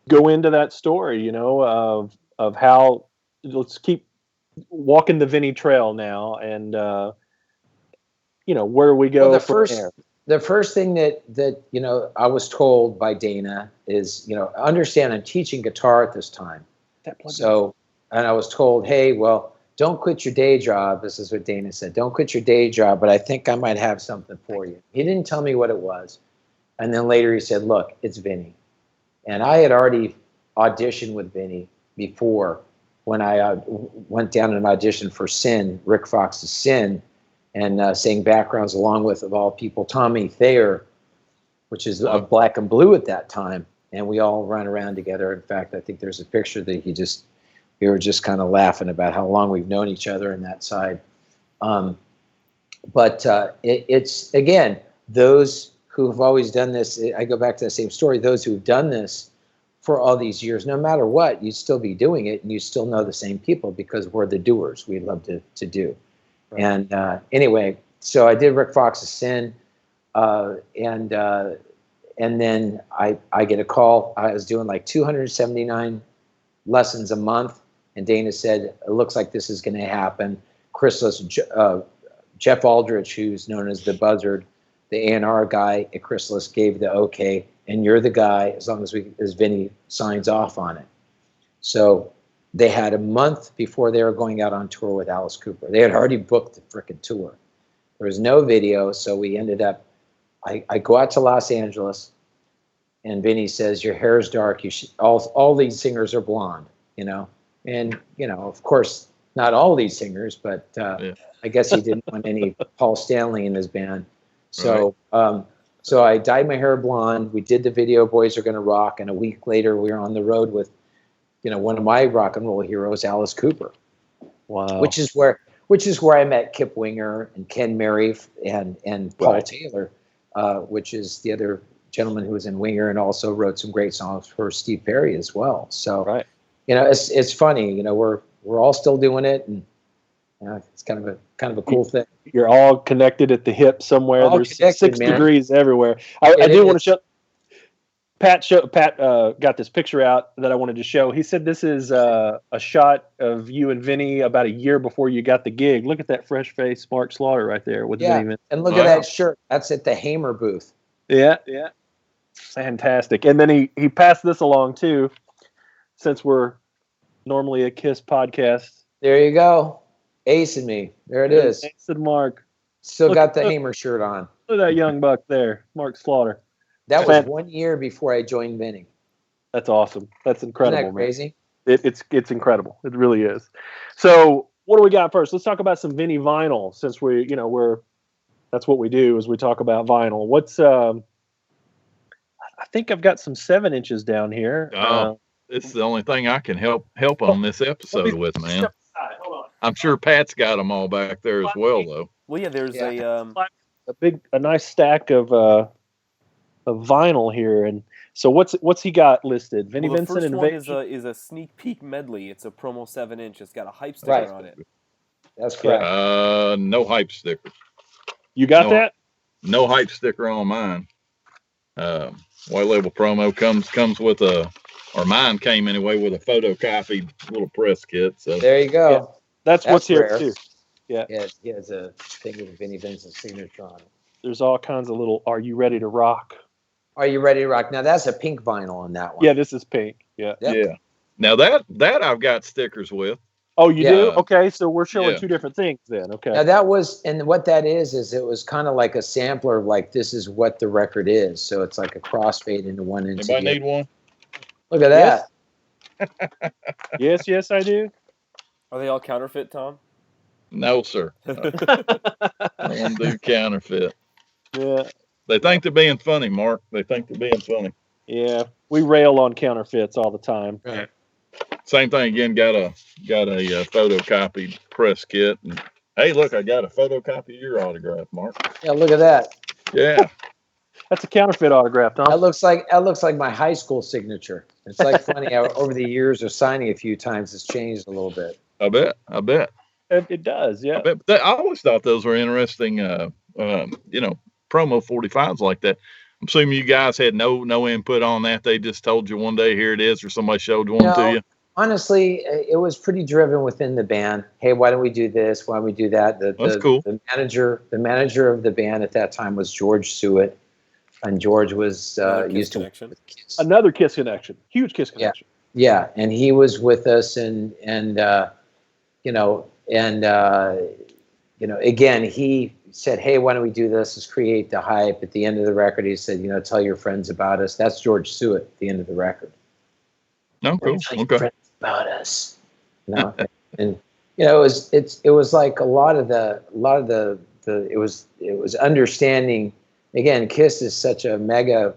go into that story, of how. Let's keep walking the Vinnie trail now, and where we go. Well, the first thing that I was told by Dana is, understand I'm teaching guitar at this time. So, and I was told, hey, well, don't quit your day job. This is what Dana said. Don't quit your day job, but I think I might have something for you. He didn't tell me what it was. And then later he said, look, it's Vinnie. And I had already auditioned with Vinnie before when I went down and auditioned for Sin, Rick Fox's Sin, and sang backgrounds along with, of all people, Tommy Thayer, which is Black and Blue at that time. And we all ran around together. In fact, I think there's a picture that we were just kind of laughing about how long we've known each other in that side. But it's, again, those who have always done this, I go back to the same story, those who've done this for all these years, no matter what, you'd still be doing it and you still know the same people because we're the doers. We love to do. Right. And anyway, so I did Rick Fox's Sin, and then I get a call. I was doing like 279 lessons a month, and Dana said, it looks like this is going to happen. Jeff Aldrich, who's known as the Buzzard, the A&R guy at Chrysalis, gave the okay, and you're the guy as long as Vinnie signs off on it. So they had a month before they were going out on tour with Alice Cooper. They had already booked the frickin' tour. There was no video, so we ended up, I go out to Los Angeles, and Vinnie says, your hair is dark. You should, all these singers are blonde, And, of course, not all these singers, but I guess he didn't want any Paul Stanley in his band. So so I dyed my hair blonde. We did the video, Boys Are Gonna Rock, and a week later we were on the road with, one of my rock and roll heroes, Alice Cooper. Wow. Which is where I met Kip Winger and Ken Mary and Paul Taylor, which is the other gentleman who was in Winger and also wrote some great songs for Steve Perry as well. So it's funny, we're all still doing it, and it's kind of a cool thing. You're all connected at the hip somewhere. There's 6 degrees everywhere. I do want to show. Pat got this picture out that I wanted to show. He said this is a shot of you and Vinnie about a year before you got the gig. Look at that fresh face, Mark Slaughter right there with Vinnie Vincent. And look at that shirt. That's at the Hamer booth. Yeah. Fantastic. And then he passed this along too, since we're normally a KISS podcast. There you go. Ace and me. There it is. Ace and Mark. Still got the Hamer shirt on. Look at that young buck there, Mark Slaughter. That was 1 year before I joined Vinnie. That's awesome. That's incredible. Isn't that crazy? Man. It's incredible. It really is. So what do we got first? Let's talk about some Vinnie vinyl, since that's what we do is we talk about vinyl. What's I think I've got some 7 inches down here. This is the only thing I can help on this episode with, man. I'm sure Pat's got them all back there as well, though. Well, yeah, there's a nice stack of vinyl here, and so what's he got listed? Vinnie Vincent and Invasion first one is a sneak peek medley. It's a promo 7-inch. It's got a hype sticker on it. That's correct. No hype sticker. You got that? No hype sticker on mine. White label promo comes with or mine came anyway with a photocopied little press kit. So there you go. Yeah. That's what's rare. here too. Yeah. He has a thing with Vinnie Vincent's signature on it. There's all kinds of little "Are you ready to rock?" Are you ready to rock? Now that's a pink vinyl on that one. Yeah, this is pink. Yeah. Yep. Yeah. Now that I've got stickers with. Oh, you do? Okay, so we're showing 2 different things then. Okay. Now that was, and what that is it was kind of like a sampler, like this is what the record is. So it's like a crossfade into one into Anybody need one? Look at that. Yes, I do. Are they all counterfeit, Tom? No, sir. I don't do counterfeit. Yeah. They think they're being funny, Mark. They think they're being funny. Yeah, we rail on counterfeits all the time. Right. Same thing again. Got a photocopied press kit. And, hey, look, I got a photocopy of your autograph, Mark. Yeah, look at that. Yeah. That's a counterfeit autograph, Tom. That looks like my high school signature. It's like funny how over the years of signing a few times it's changed a little bit. I bet. It does, yeah. I always thought those were interesting, promo 45s like that. I'm assuming you guys had no input on that. They just told you one day, here it is, or somebody showed one to you. Honestly, it was pretty driven within the band. Hey, why don't we do this? Why don't we do that? That's cool. The manager of the band at that time was George Suet, and George was used to connection. with Kiss. Another Kiss connection, huge Kiss connection. Yeah, and he was with us, and again, he said, hey, why don't we do this? Let's create the hype. At the end of the record, he said, tell your friends about us. That's George Suet at the end of the record. No, cool. Tell your Okay. friends about us. And it was like a lot of the it was understanding. Again, Kiss is such a mega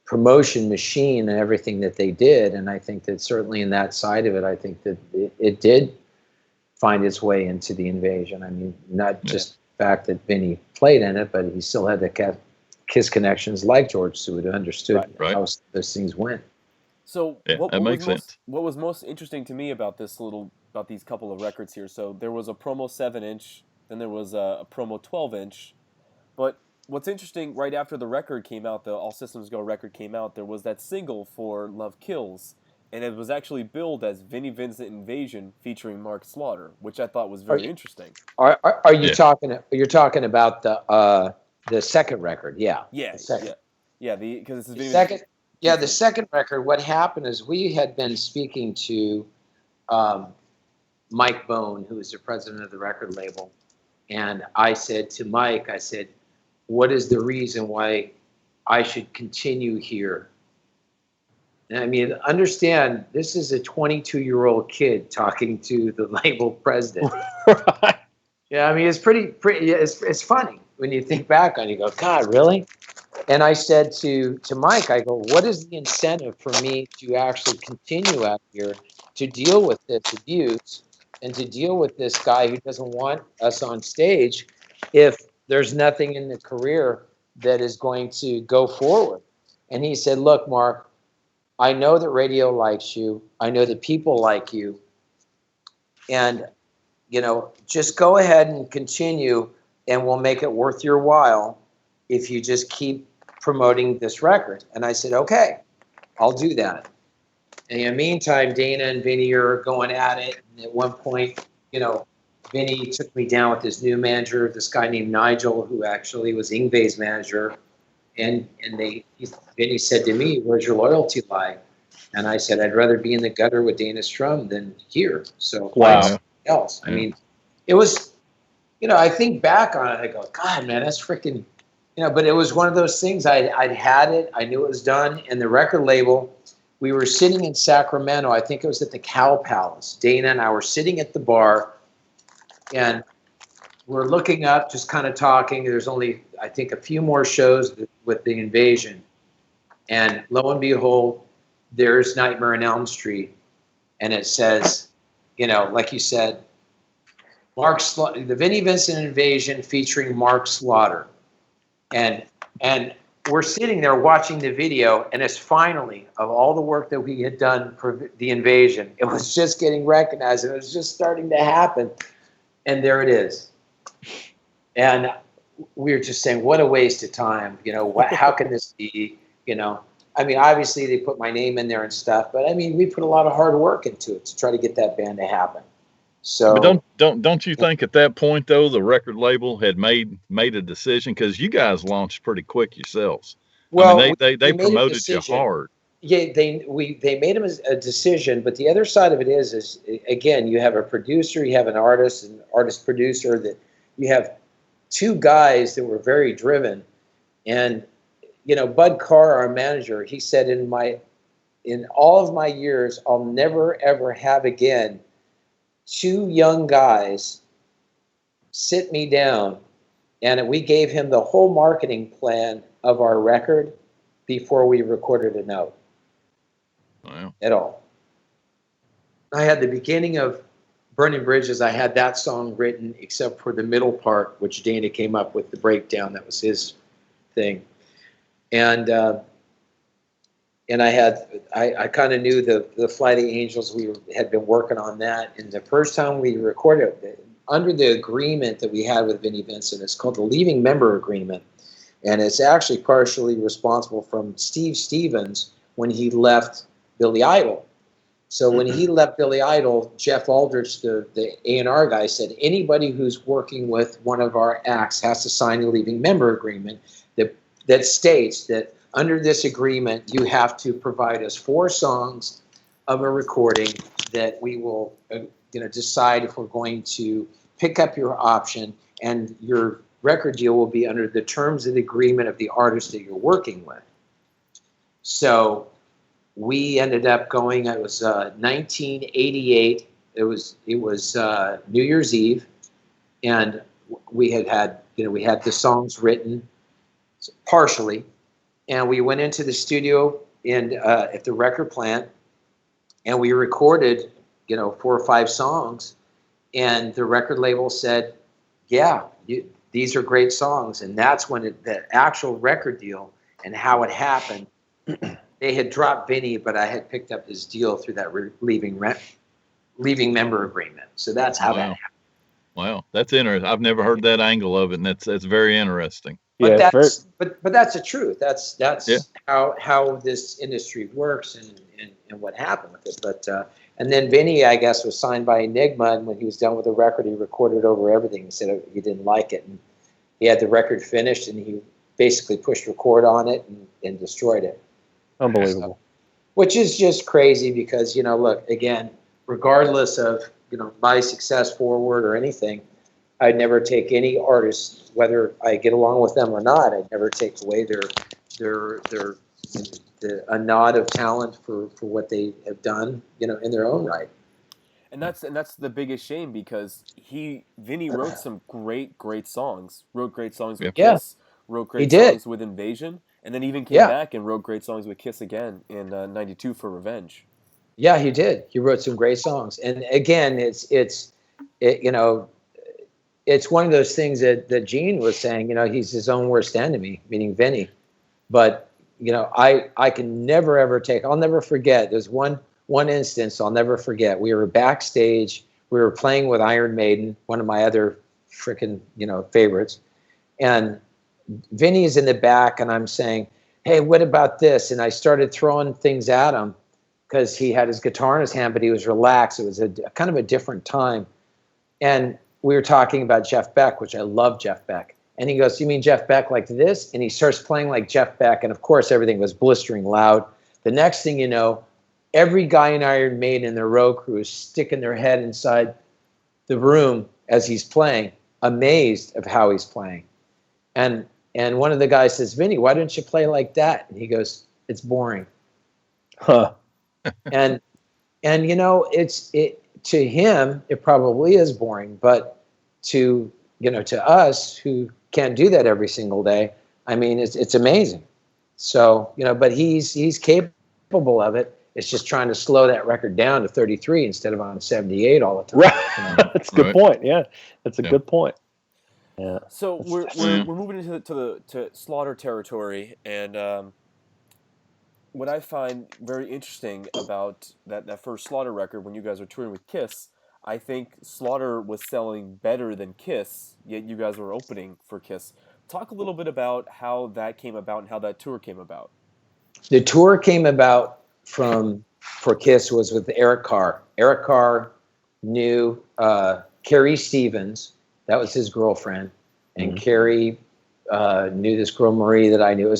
promotion machine and everything that they did, and I think that certainly in that side of it, I think that it did find its way into the Invasion. I mean, not just the fact that Vinnie played in it, but he still had the Kiss connections like George Stewart, who understood how those things went. So that makes sense. What was most interesting to me about these couple of records here? So there was a promo 7-inch, then there was a promo 12-inch, but what's interesting, right after the record came out, the All Systems Go record came out, there was that single for Love Kills, and it was actually billed as Vinnie Vincent Invasion featuring Mark Slaughter, which I thought was very interesting. Are you talking? You're talking about the second record? Yeah. Yeah. The second. Yeah. Because this is the second. Yeah, the second record. What happened is we had been speaking to Mike Bone, who was the president of the record label, and I said to Mike, what is the reason why I should continue here? And I mean, understand, this is a 22-year-old kid talking to the label president. Right. Yeah, I mean, it's pretty. It's funny when you think back on it. You go, God, really? And I said to Mike, I go, what is the incentive for me to actually continue out here to deal with this abuse and to deal with this guy who doesn't want us on stage if there's nothing in the career that is going to go forward? And he said, look, Mark, I know that radio likes you. I know that people like you. And, just go ahead and continue, and we'll make it worth your while if you just keep promoting this record. And I said, okay, I'll do that. And in the meantime, Dana and Vinnie are going at it. And at one point, Vinnie took me down with his new manager, this guy named Nigel, who actually was Yngwie's manager. And Vinnie said to me, where's your loyalty lie? And I said, I'd rather be in the gutter with Dana Strum than here. So wow. Else. I mean, it was, I think back on it, I go, God, man, that's freaking, but it was one of those things. I'd had it. I knew it was done. And the record label, we were sitting in Sacramento. I think it was at the Cow Palace. Dana and I were sitting at the bar, and we're looking up, just kind of talking. There's only, I think, a few more shows with the Invasion. And lo and behold, there's Nightmare on Elm Street. And it says, like you said, the Vinnie Vincent Invasion featuring Mark Slaughter. And we're sitting there watching the video, and it's finally, of all the work that we had done for the Invasion, it was just getting recognized, and it was just starting to happen. And there it is. And we were just saying, what a waste of time. How can this be? I mean, obviously they put my name in there and stuff, but I mean, we put a lot of hard work into it to try to get that band to happen. So, but don't you think at that point though the record label had made a decision, because you guys launched pretty quick yourselves? Well, I mean, they promoted you hard. Yeah, they made a decision, but the other side of it is again, you have a producer, you have an artist producer, that you have two guys that were very driven. And Bud Carr, our manager, he said, in all of my years, I'll never ever have again two young guys sit me down, and we gave him the whole marketing plan of our record before we recorded a note. Wow. At all. I had the beginning of Burning Bridges. I had that song written, except for the middle part, which Dana came up with the breakdown. That was his thing. And I kind of knew the Flight of the Angels. We had been working on that, and the first time we recorded it, under the agreement that we had with Vinnie Vincent, it's called the Leaving Member Agreement, and it's actually partially responsible from Steve Stevens when he left Billy Idol. So when he left Billy Idol, Jeff Aldrich, the A&R guy, said anybody who's working with one of our acts has to sign a Leaving Member Agreement that states that under this agreement, you have to provide us 4 songs of a recording that we will, decide if we're going to pick up your option, and your record deal will be under the terms of the agreement of the artist that you're working with. So we ended up going. It was 1988. It was New Year's Eve, and we had the songs written partially. And we went into the studio at the record plant, and we recorded, 4 or 5 songs. And the record label said, "Yeah, these are great songs." And that's when the actual record deal and how it happened. They had dropped Vinnie, but I had picked up his deal through that leaving member agreement. So that's how that happened. Wow, that's interesting. I've never heard that angle of it, and that's very interesting. But Yeah, but that's the truth. That's how this industry works and what happened with it. But and then Vinnie, I guess, was signed by Enigma, and when he was done with the record, he recorded over everything. He said he didn't like it, and he had the record finished, and he basically pushed record on it and destroyed it. Unbelievable. Which is just crazy because, look, again, regardless of, my success forward or anything, I'd never take any artist, whether I get along with them or not, I'd never take away a nod of talent for what they have done, in their own right. And that's the biggest shame, because Vinnie wrote some great songs. Wrote great songs with Kiss. Wrote great songs with Invasion. And then even came back and wrote great songs with Kiss again in '92 for Revenge. Yeah, he did. He wrote some great songs. And again, it's one of those things that Gene was saying, he's his own worst enemy, meaning Vinnie. But, I can never, ever I'll never forget. There's one instance I'll never forget. We were backstage. We were playing with Iron Maiden, one of my other freaking, favorites. And Vinnie is in the back, and I'm saying, "Hey, what about this?" And I started throwing things at him because he had his guitar in his hand, but he was relaxed. It was a kind of a different time. And we were talking about Jeff Beck, which I love Jeff Beck. And he goes, "You mean Jeff Beck like this?" And he starts playing like Jeff Beck. And of course, everything was blistering loud. The next thing you know, every guy in Iron Maiden and their row crew is sticking their head inside the room as he's playing, amazed of how he's playing. And one of the guys says, "Vinnie, why don't you play like that?" And he goes, "It's boring." Huh. And to him, it probably is boring, but to us who can't do that every single day, I mean, it's amazing. So, but he's capable of it. It's just trying to slow that record down to 33 instead of on 78 all the time. Right. That's a good point. Yeah, that's a good point. Yeah. So we're moving into Slaughter territory, and what I find very interesting about that first Slaughter record, when you guys were touring with Kiss, I think Slaughter was selling better than Kiss, yet you guys were opening for Kiss. Talk a little bit about how that came about and how that tour came about. The tour came about for Kiss was with Eric Carr. Eric Carr knew Carrie Stevens. That was his girlfriend. And Carrie knew this girl, Marie, that I knew.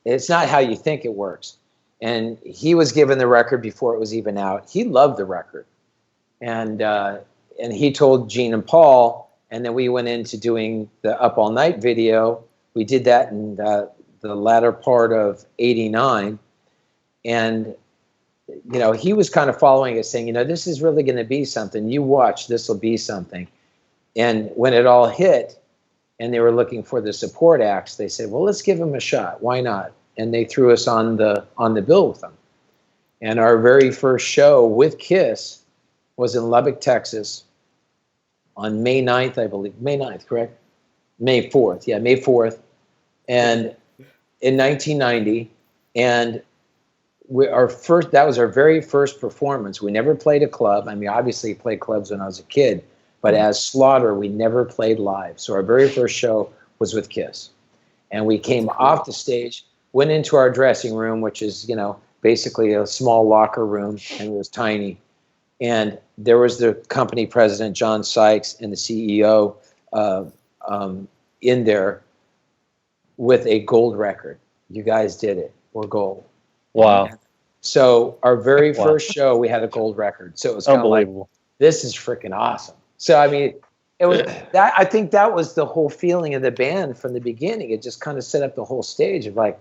It's not how you think it works. And he was given the record before it was even out. He loved the record. And he told Gene and Paul, and then we went into doing the Up All Night video. We did that in the latter part of '89. And, he was kind of following us saying, this is really going to be something. You watch, this will be something. And when it all hit and they were looking for the support acts, they said, well, let's give them a shot. Why not? And they threw us on the bill with them. And our very first show with Kiss was in Lubbock, Texas on May 9th, I believe. May 9th, correct? May 4th. Yeah, May 4th. And in 1990, And that was our very first performance. We never played a club. I mean, obviously played clubs when I was a kid, but as Slaughter, we never played live. So our very first show was with Kiss. And we came off the stage, went into our dressing room, which is, basically a small locker room, and it was tiny. And there was the company president, John Sykes, and the CEO in there with a gold record. You guys did it. We're gold. Wow. So our very first show, we had a gold record. So it was kind of like, this is freaking awesome. So, I mean, it was that. I think that was the whole feeling of the band from the beginning. It just kind of set up the whole stage of like,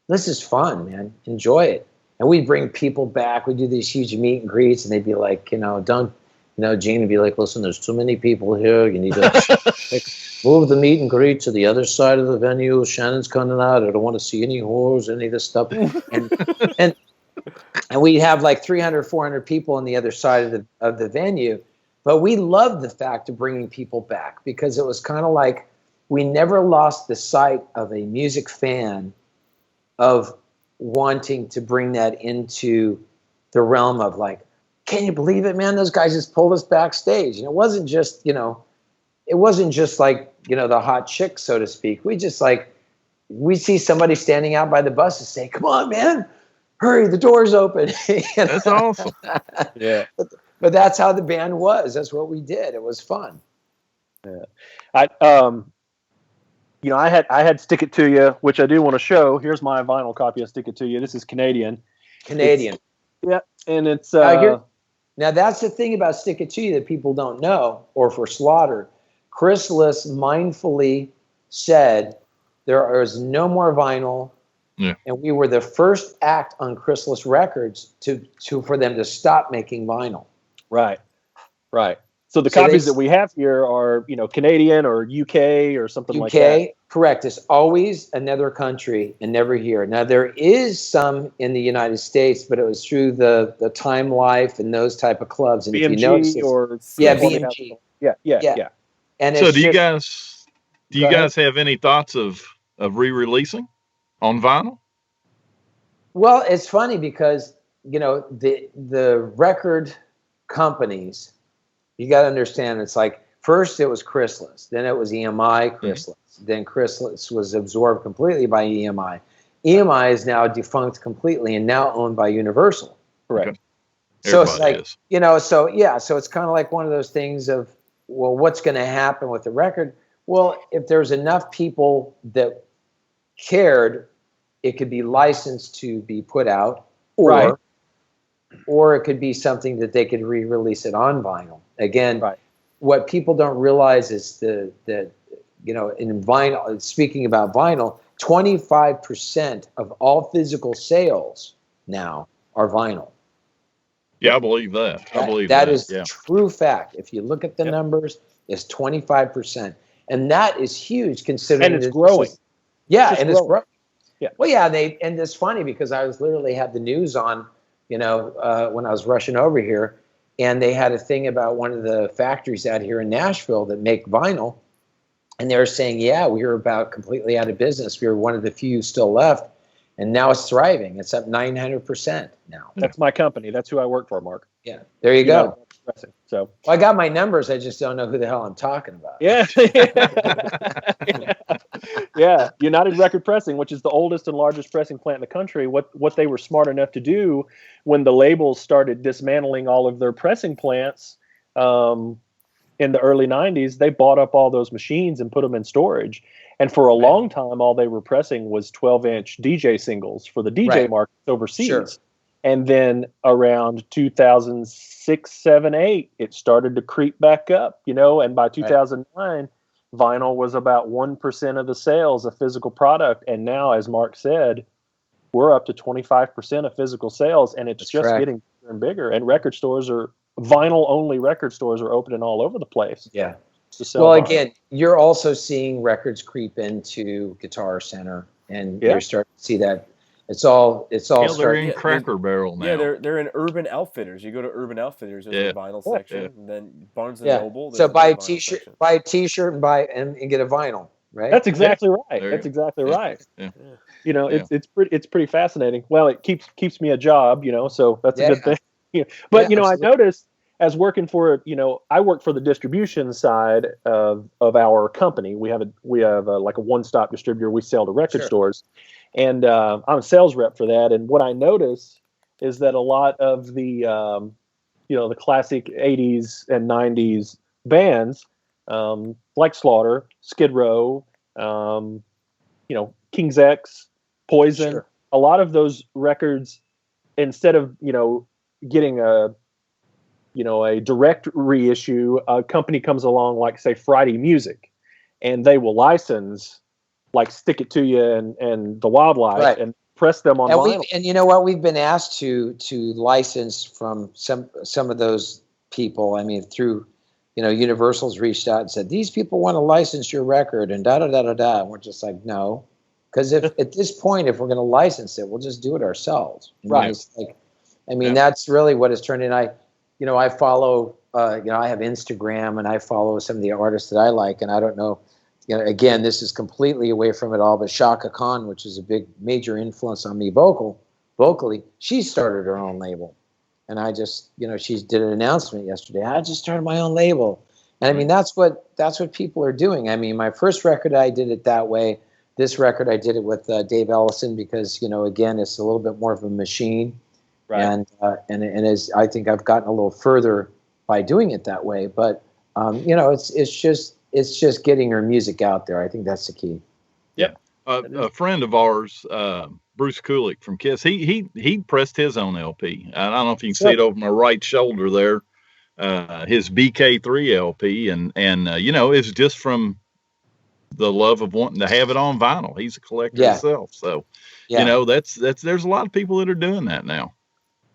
this is fun, man. Enjoy it. And we'd bring people back. We'd do these huge meet and greets, and they'd be like, Gene would be like, listen, there's too many people here. You need to move the meet and greet to the other side of the venue. Shannon's coming out. I don't want to see any whores, any of this stuff. And we'd have like 300, 400 people on the other side of the venue. But we loved the fact of bringing people back because it was kind of like we never lost the sight of a music fan of wanting to bring that into the realm of like, can you believe it, man? Those guys just pulled us backstage. And it wasn't just, like, the hot chick, so to speak. We just like, we see somebody standing out by the bus and say, come on, man, hurry, the door's open. That's awesome. Yeah. But that's how the band was. That's what we did. It was fun. Yeah. I had Stick It To You, which I do want to show. Here's my vinyl copy of Stick It To You. This is Canadian. Yeah, and it's now that's the thing about Stick It To You that people don't know, or for Slaughter. Chrysalis mindfully said there is no more vinyl. Yeah. And we were the first act on Chrysalis Records for them to stop making vinyl. Right. So the copies that we have here are, Canadian or UK or something like that. UK, correct. It's always another country and never here. Now, there is some in the United States, but it was through the Time Life and those type of clubs. And BMG if you notice, BMG. Yeah. And so it's do you guys have any thoughts of re-releasing on vinyl? Well, it's funny because, the record companies, you got to understand, it's like first it was Chrysalis, then it was EMI Chrysalis, then Chrysalis was absorbed completely by EMI. EMI is now defunct completely and now owned by Universal. Correct. Okay. So it's like, so it's kind of like one of those things of, well, what's going to happen with the record? Well, if there's enough people that cared, it could be licensed to be put out, or it could be something that they could re-release it on vinyl. Again, what people don't realize is that in vinyl, speaking about vinyl, 25% of all physical sales now are vinyl. Yeah, I believe that. That is true fact. If you look at the numbers, it's 25%. And that is huge considering. And it's growing. It's growing. Yeah. Well, yeah, and it's funny because I was literally had the news on, when I was rushing over here, and they had a thing about one of the factories out here in Nashville that make vinyl, and they were saying, we were about completely out of business. We were one of the few still left, and now it's thriving. It's up 900% now. That's my company. That's who I work for, Mark. Yeah, there you go. So I got my numbers. I just don't know who the hell I'm talking about. Yeah. Yeah. United Record Pressing, which is the oldest and largest pressing plant in the country. What they were smart enough to do when the labels started dismantling all of their pressing plants in the early 90s, they bought up all those machines and put them in storage. And for a long time, all they were pressing was 12-inch DJ singles for the DJ market overseas. Sure. And then around 2006, 7, 8, it started to creep back up, and by 2009, vinyl was about 1% of the sales of physical product. And now, as Mark said, we're up to 25% of physical sales, and it's getting bigger and bigger. And vinyl-only record stores are opening all over the place. Yeah. Well, again, you're also seeing records creep into Guitar Center, and you're starting to see that. It's all they're in Cracker Barrel now. Yeah, they're in Urban Outfitters. You go to Urban Outfitters, there's a vinyl section, and then Barnes and Noble. So buy a t-shirt, and get a vinyl. right? That's exactly right. There That's you exactly go. right. Yeah. You know, Yeah. it's pretty fascinating. Well, it keeps me a job, you know, so that's a Yeah. good thing. Yeah. But Yeah, you know, I absolutely. noticed as working for, you know, I work for the distribution side of our company. We have like a one-stop distributor. We sell to record Sure. stores, and I'm a sales rep for that. And what I notice is that a lot of the you know, the classic 80s and 90s bands, like Slaughter, Skid Row, you know, King's X, Poison, Sure. a lot of those records, instead of, you know, getting a, you know, a direct reissue, a company comes along like, say, Friday Music, and they will license, like, Stick It To You and The Wildlife, Right. and press them on And vinyl. and you know what, we've been asked to license from some of those people. I mean, through, you know, Universal's reached out and said, these people want to license your record and da da da da da. And we're just like, no, because if at this point, if we're going to license it, we'll just do it ourselves. I mean, Right. it's like, I mean, that's really what it's turned in. You know, I follow, you know, I have Instagram and I follow some of the artists that I like, and I don't know. You know, again, this is completely away from it all, but Shaka Khan, which is a big major influence on me vocally, she started her own label. And I just, you know, she did an announcement yesterday. I just started my own label. And I mean, that's what people are doing. I mean, my first record, I did it that way. This record, I did it with Dave Ellison because, you know, again, it's a little bit more of a machine. Right. And as I think I've gotten a little further by doing it that way. But, you know, it's just getting your music out there. I think that's the key. Yeah. A friend of ours, Bruce Kulick from Kiss, he pressed his own LP. I don't know if you can see it over my right shoulder there. His BK3 LP, and you know, it's just from the love of wanting to have it on vinyl. He's a collector himself, so you know, that's there's a lot of people that are doing that now.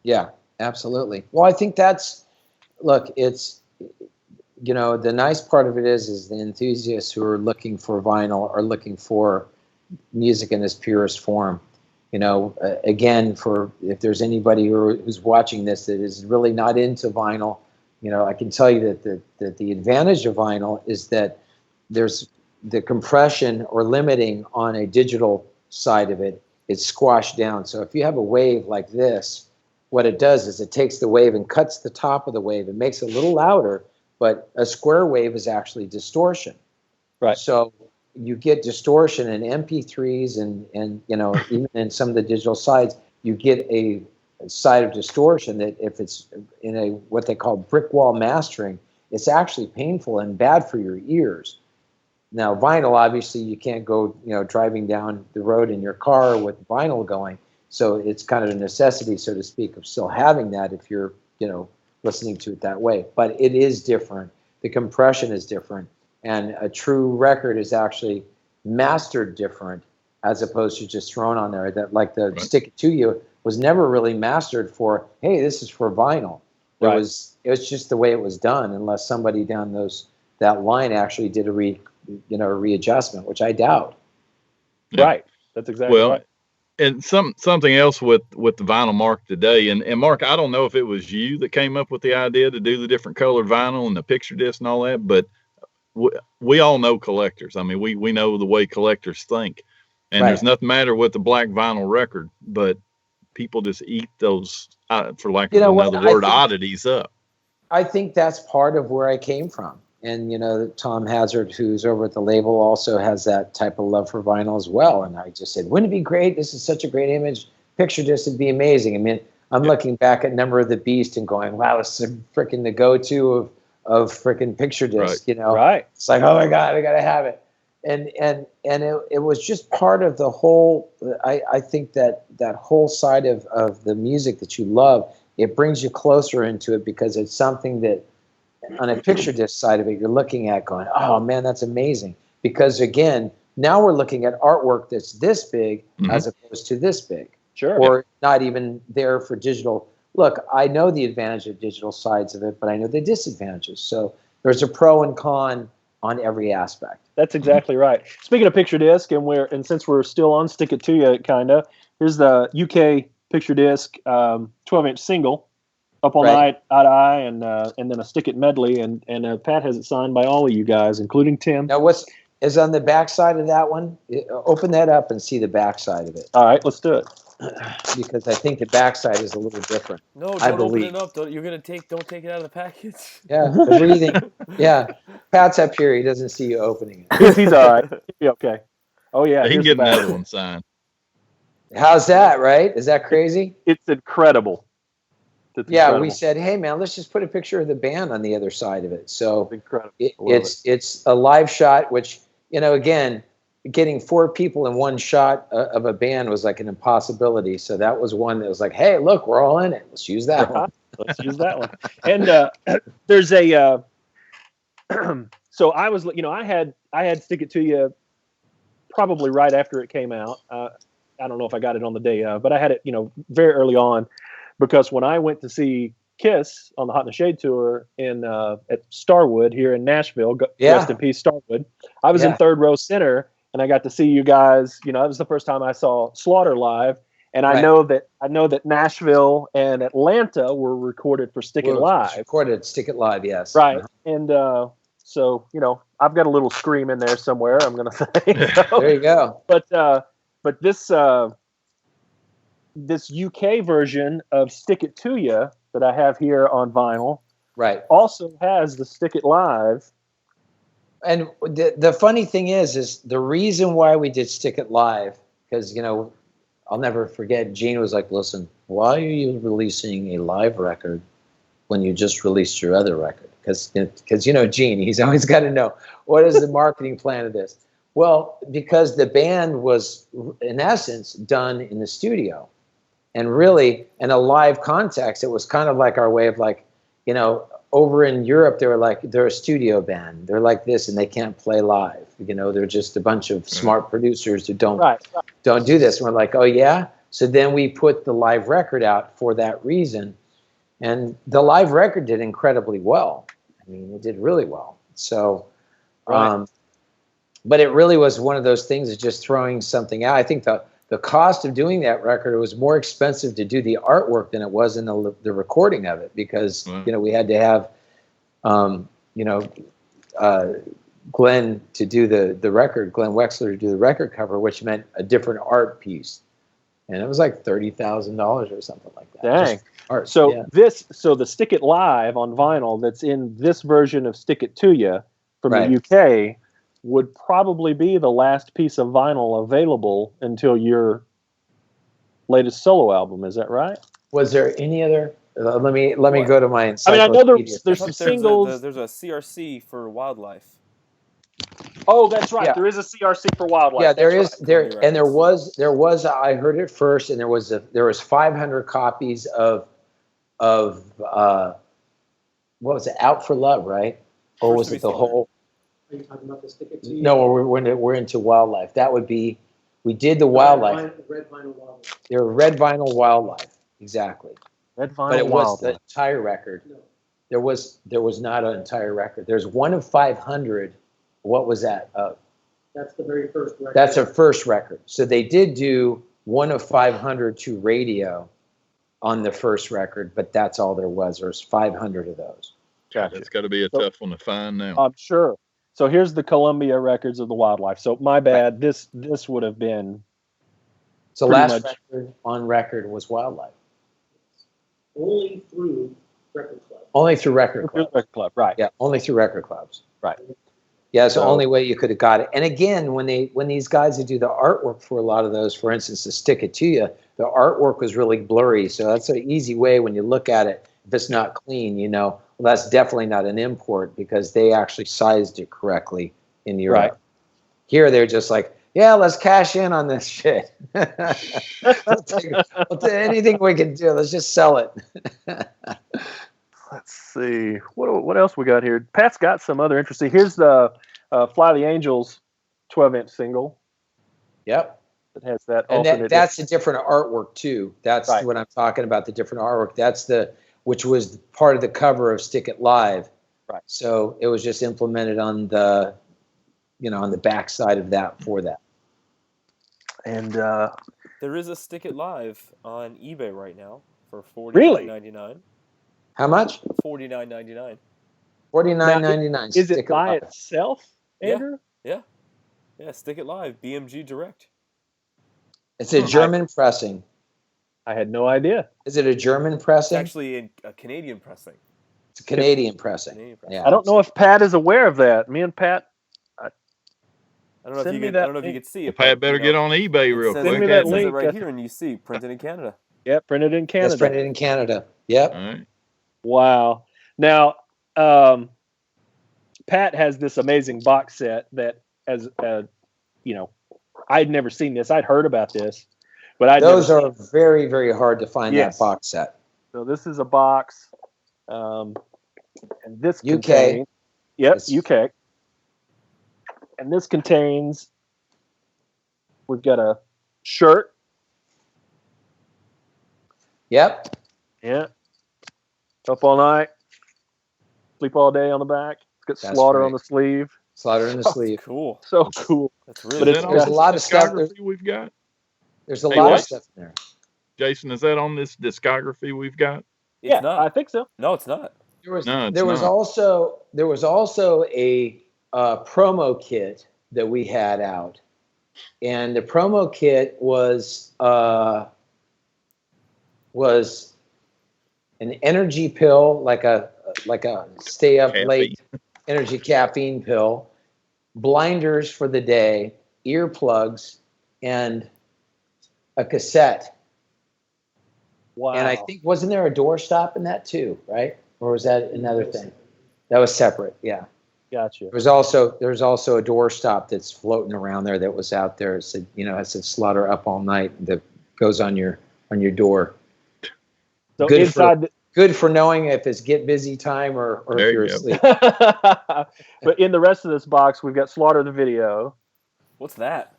Yeah, absolutely. Well, I think look, it's, you know, the nice part of it is the enthusiasts who are looking for vinyl are looking for music in its purest form. You know, again, if there's anybody who's watching this that is really not into vinyl, you know, I can tell you that the advantage of vinyl is that there's the compression or limiting on a digital side of it. It's squashed down. So if you have a wave like this, what it does is it takes the wave and cuts the top of the wave. It makes it a little louder, but a square wave is actually distortion. Right. So you get distortion in MP3s and you know, even in some of the digital sides, you get a side of distortion that if it's in a what they call brick wall mastering, it's actually painful and bad for your ears. Now, vinyl, obviously, you can't go, you know, driving down the road in your car with vinyl going. So it's kind of a necessity, so to speak, of still having that if you're, you know, listening to it that way. But it is different. The compression is different. And a true record is actually mastered different as opposed to just thrown on there. That, like the Stick It To You was never really mastered for, hey, this is for vinyl. It was just the way it was done, unless somebody down that line actually did a readjustment, which I doubt. Yeah. Right. That's exactly right. And something else with the vinyl market today, and Mark, I don't know if it was you that came up with the idea to do the different colored vinyl and the picture disc and all that, but we all know collectors. I mean, we know the way collectors think, and there's nothing matter with the black vinyl record, but people just eat those, for lack of another word, oddities up. I think that's part of where I came from. And, you know, Tom Hazard, who's over at the label, also has that type of love for vinyl as well. And I just said, wouldn't it be great? This is such a great image. Picture disc would be amazing. I mean, I'm looking back at Number of the Beast and going, wow, it's freaking the go-to of freaking picture disc, you know? Right. It's like, oh my God, I got to have it. And it was just part of the whole, I think that whole side of the music that you love, it brings you closer into it because it's something that, on a picture disc side of it, you're looking at going, oh man, that's amazing. Because again, now we're looking at artwork that's this big as opposed to this big. Sure. Or not even there for digital. Look, I know the advantage of digital sides of it, but I know the disadvantages. So there's a pro and con on every aspect. That's exactly right. Speaking of picture disc, and since we're still on Stick It To You, kinda, here's the UK picture disc 12-inch single. Up All Night, Eye to Eye, and then a Stick It medley, and Pat has it signed by all of you guys, including Tim. Now, what's is on the back side of that one. Open that up and see the back side of it. All right, let's do it. Because I think the back side is a little different. No, I don't open believe. it up. Don't take it out of the package. Yeah, the breathing. Yeah, Pat's up here. He doesn't see you opening it. He's all right. He'll be okay. Oh yeah, He can here's get the back. another one signed. How's that, right? Is that crazy? It's incredible. It's Yeah, incredible. we said, hey man, let's just put a picture of the band on the other side of it. So It's incredible. it's a live shot, which, you know, again, getting 4 people in one shot of a band was like an impossibility. So that was one that was like, hey, look, we're all in it. Let's use that one. Let's use that one. And there's a so I was, you know, I had Stick It To You probably right after it came out. I don't know if I got it on the day of, but I had it, you know, very early on, because when I went to see Kiss on the Hot in the Shade tour at Starwood here in Nashville, rest in peace, Starwood, I was in third row center, and I got to see you guys. You know, that was the first time I saw Slaughter live, and I know that Nashville and Atlanta were recorded for Stick It Live. Recorded Stick It Live, yes. Right, and so, you know, I've got a little scream in there somewhere, I'm gonna say. There you go. But this UK version of Stick It To You that I have here on vinyl, right, also has the Stick It Live. And the funny thing is the reason why we did Stick It Live, because, you know, I'll never forget, Gene was like, listen, why are you releasing a live record when you just released your other record? Because you know, Gene, he's always got to know, what is the marketing plan of this? Well, because the band was, in essence, done in the studio. And really, in a live context, it was kind of like our way of like, you know, over in Europe, they were like, they're a studio band. They're like this, and they can't play live. You know, they're just a bunch of smart producers who don't do this. And we're like, oh, yeah? So then we put the live record out for that reason. And the live record did incredibly well. I mean, it did really well. So, but it really was one of those things of just throwing something out. I think the cost of doing that record, it was more expensive to do the artwork than it was in the recording of it, because you know, we had to have Glenn to do the record, Glenn Wexler to do the record cover, which meant a different art piece, and it was like $30,000 or something like that. Dang. Art. So the Stick It Live on vinyl that's in this version of Stick It To You from the UK would probably be the last piece of vinyl available until your latest solo album. Is that right? Was there any other? Let me go to my encyclopedia. I mean, I know there's some singles. There's a CRC for Wildlife. Oh, that's right. Yeah. There is a CRC for Wildlife. Yeah, there that's is right. there was. I heard it first, and there was 500 copies of what was it? Out for Love, right? Or was it the whole? Are you talking about the Stick It To You? No, we're into Wildlife. That would be, we did the Wildlife. Red vinyl Wildlife. They were red vinyl Wildlife, exactly. Red vinyl But it was Wildlife. the entire record. No. There was not an entire record. There's one of 500. What was that? That's the very first record. That's a first record. So they did do one of 500 to radio on the first record, but that's all there was. There's 500 of those. Gotcha. It's got to be a tough one to find now. I'm sure. So here's the Columbia records of the Wildlife. So my bad. This would have been. So pretty last much record on record was Wildlife. Only through record club. Only through record clubs. Record Club, right? Yeah, only through record clubs. Right. Yeah, it's the So- only way you could have got it. And again, when these guys that do the artwork for a lot of those, for instance, the Stick It To You, the artwork was really blurry. So that's an easy way when you look at it. If it's not clean, you know, well, that's definitely not an import, because they actually sized it correctly in Europe. Right. Here, they're just like, yeah, let's cash in on this shit. We'll take anything we can do. Let's just sell it. Let's see. What else we got here? Pat's got some other interesting. Here's the Fly the Angels 12-inch single. Yep. It has that And alternate. that's a different artwork too. That's Right. what I'm talking about, the different artwork. That's which was part of the cover of Stick It Live. Right. So it was just implemented on the back side of that for that. And There is a Stick It Live on eBay right now for Really? $49.99. How much? $49.99. $49.99. is it by itself, Yeah. Andrew? Yeah. Yeah, Stick It Live, BMG Direct. It's a German pressing. I had no idea. Is it a German It's pressing? actually a Canadian pressing. It's a Canadian pressing. Canadian pressing. Yeah. I don't know if Pat is aware of that. Me and Pat. I don't know if Send you me could. that I don't know if you link. could see Well, it. Pat but, better get on eBay real says, quick. Send me that it says it link. right here, and you see printed in Canada. Yeah, printed in Canada. It's printed in Canada. Yep. All right. Wow. Now, Pat has this amazing box set that, as I'd never seen this. I'd heard about this, but those are very, very hard to find. Yes. That box set. So this is a box, and this UK. contains. Yep, It's- UK. And this contains. We've got a shirt. Yep. Yeah. Up all night. Sleep all day on the back. It's got That's Slaughter right. on the sleeve. Slaughter in the sleeve. Cool. So cool. That's But really it's- cool. There's a on lot this of stuff. discography we've got. There's a Hey, lot what? of stuff in there. Jason, is that on this discography we've got? It's Yeah, not. I think so. No, it's not. No, it's There was not. also a promo kit that we had out, and the promo kit was an energy pill, like a stay up late energy caffeine pill, blinders for the day, earplugs, and a cassette. Wow. And I think, wasn't there a doorstop in that too, right? Or was that another thing? That was separate, yeah. Gotcha. There's also a doorstop that's floating around there that was out there. It said, it said Slaughter Up All Night that goes on your door. So Good inside, Good for knowing if it's get busy time or if There you're you go. asleep. but in the rest of this box, we've got Slaughter the video, What's that?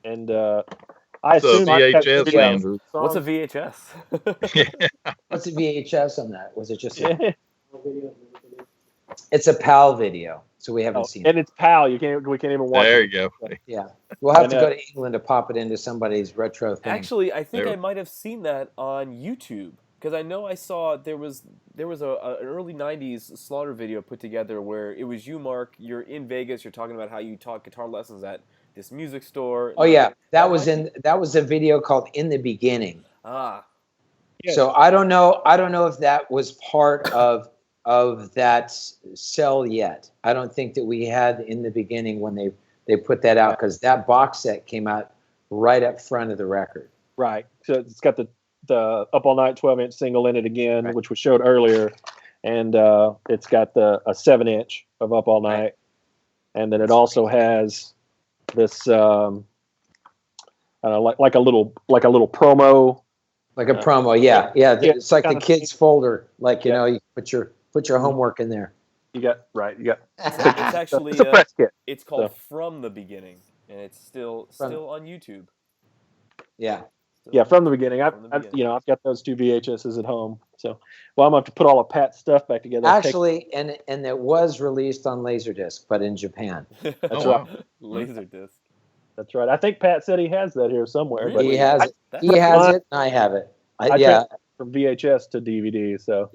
and I It's a assume I've got VHS, video Andrew. What's a songs. VHS? What's the VHS on that? Was it just Yeah. Video. it's a PAL video, so we haven't Oh, seen and it. it's PAL. We can't even watch There it. you go. Yeah. We'll have And, to go to England to pop it into somebody's retro thing. Actually, I think There- I might have seen that on YouTube because I know I saw there was an early '90s Slaughter video put together where it was you, Mark. You're in Vegas. You're talking about how you taught guitar lessons at this music store. Oh yeah, that might was be- that was a video called In the Beginning. Ah, Yes. So I don't know if that was part of that sell yet. I don't think that we had In the Beginning when they put that out, because that box set came out right up front of the record. Right. So it's got the Up All Night 12-inch single in it again, Right. which was showed earlier, and it's got a 7-inch of Up All Night, Right. and then it also has this like a little promo. Like a promo, yeah. It's like the kind of- kids folder, like Yeah. you put your homework in there. You got it's actually it's a press kit. it's called So. From the Beginning, and it's still on YouTube. Yeah. Still Yeah, on from the YouTube. beginning. From the beginning. I've got those 2 VHSs at home. So, well, I'm gonna have to put all of Pat's stuff back together. Actually, and it was released on Laserdisc, but in Japan. That's Oh, right. wow. Laserdisc. That's right. I think Pat said he has that here somewhere, Really? but He has it. That's He has fun. it, and I have it. I Yeah. from VHS to DVD. So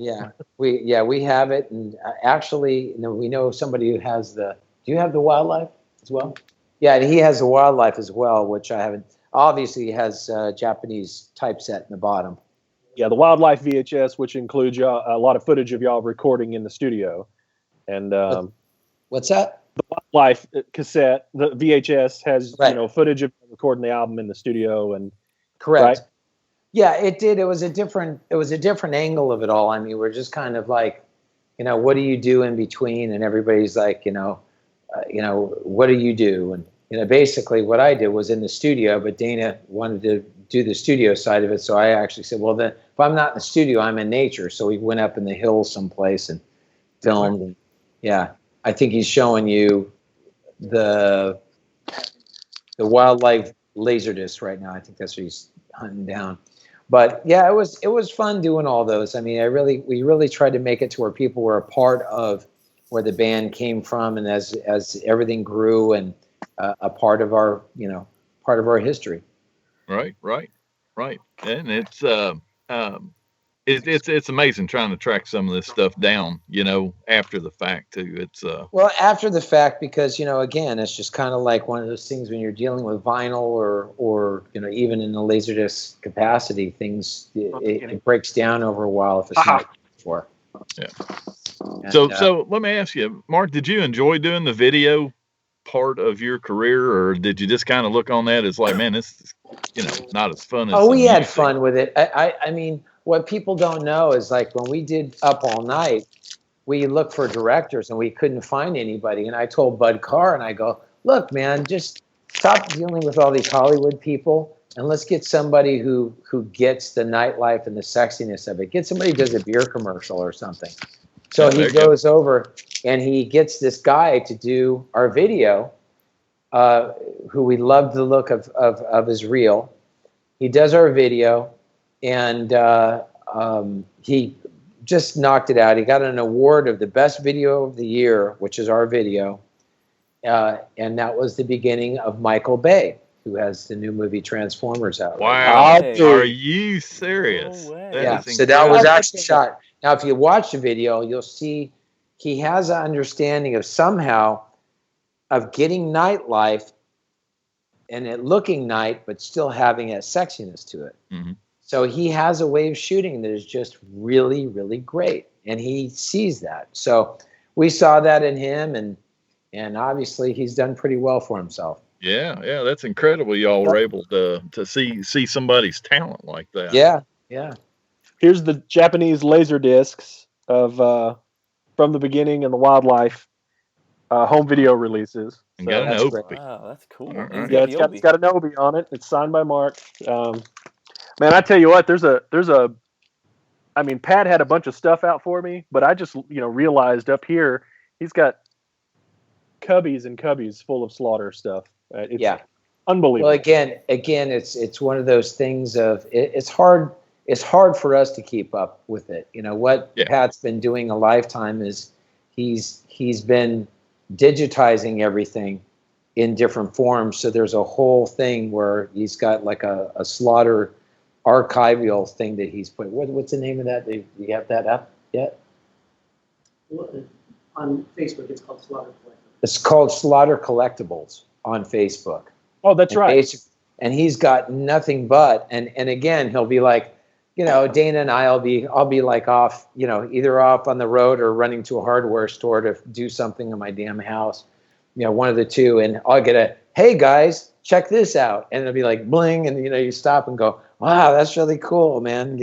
We have it, and actually, we know somebody who has the. Do you have the Wildlife as well? Yeah, and he has the Wildlife as well, which I haven't. Obviously, he has Japanese typeset in the bottom. yeah, the Wildlife VHS, which includes y'all, a lot of footage of y'all recording in the studio, and What's that? Wildlife cassette, the VHS has Right. footage of recording the album in the studio, and Correct. Right. Yeah, it did. It was a different angle of it all. I mean, we're just kind of like, what do you do in between? And everybody's like, what do you do? And basically what I did was in the studio, but Dana wanted to do the studio side of it. So I actually said, well, then if I'm not in the studio, I'm in nature. So we went up in the hills someplace and filmed. And yeah, I think he's showing you the Wildlife Laserdisc right now. I think that's what he's hunting down. But yeah, it was fun doing all those. I mean, we really tried to make it to where people were a part of where the band came from, and as everything grew, and a part of our history. Right. And it's it's amazing trying to track some of this stuff down, after the fact too. It's Well, after the fact, because again, it's just kind of like one of those things when you're dealing with vinyl or even in the laserdisc capacity, things it breaks down over a while if it's not for. Yeah. And, So let me ask you, Mark, did you enjoy doing the video part of your career, or did you just kind of look on that as like, man, this is not as fun as we the had music? fun with it. I mean, what people don't know is like when we did Up All Night, we looked for directors and we couldn't find anybody. And I told Bud Carr, and I go, look, man, just stop dealing with all these Hollywood people and let's get somebody who gets the nightlife and the sexiness of it. Get somebody who does a beer commercial or something. So he goes over and he gets this guy to do our video, who we loved the look of his reel. He does our video, and he just knocked it out. He got an award of the best video of the year, which is our video. And that was the beginning of Michael Bay, who has the new movie Transformers out. Wow. Right. Are you serious? No way. Yeah, is so that was incredible. actually shot. Now, if you watch the video, you'll see he has an understanding of somehow of getting nightlife and it looking night, but still having a sexiness to it. Mhm. So he has a way of shooting that is just really, really great, and he sees that. So we saw that in him, and obviously he's done pretty well for himself. Yeah, that's incredible. Y'all were able to see somebody's talent like that. Yeah. Here's the Japanese laser discs of From the Beginning and the Wildlife home video releases. And got an that's Opie. great. Wow, that's cool. All right. He's Yeah, got it's the got, Obi. it's got an Obi on it. It's signed by Mark. Man, I tell you what, there's a. I mean, Pat had a bunch of stuff out for me, but I just realized up here he's got cubbies and cubbies full of Slaughter stuff. It's unbelievable. Well, again, it's one of those things of it's hard. It's hard for us to keep up with it. What Pat's been doing a lifetime is he's been digitizing everything in different forms. So there's a whole thing where he's got like a Slaughter archival thing that he's put. What's the name of that? Do you have that up yet? On Facebook, it's called Slaughter Collectibles. It's called Slaughter Collectibles on Facebook. Oh, that's right. And he's got nothing but, and again, he'll be like, Dana and I'll be like off, either off on the road or running to a hardware store to do something in my damn house, one of the two. And I'll get a, hey guys, check this out. And it'll be like bling. And, you stop and go, wow, that's really cool, man.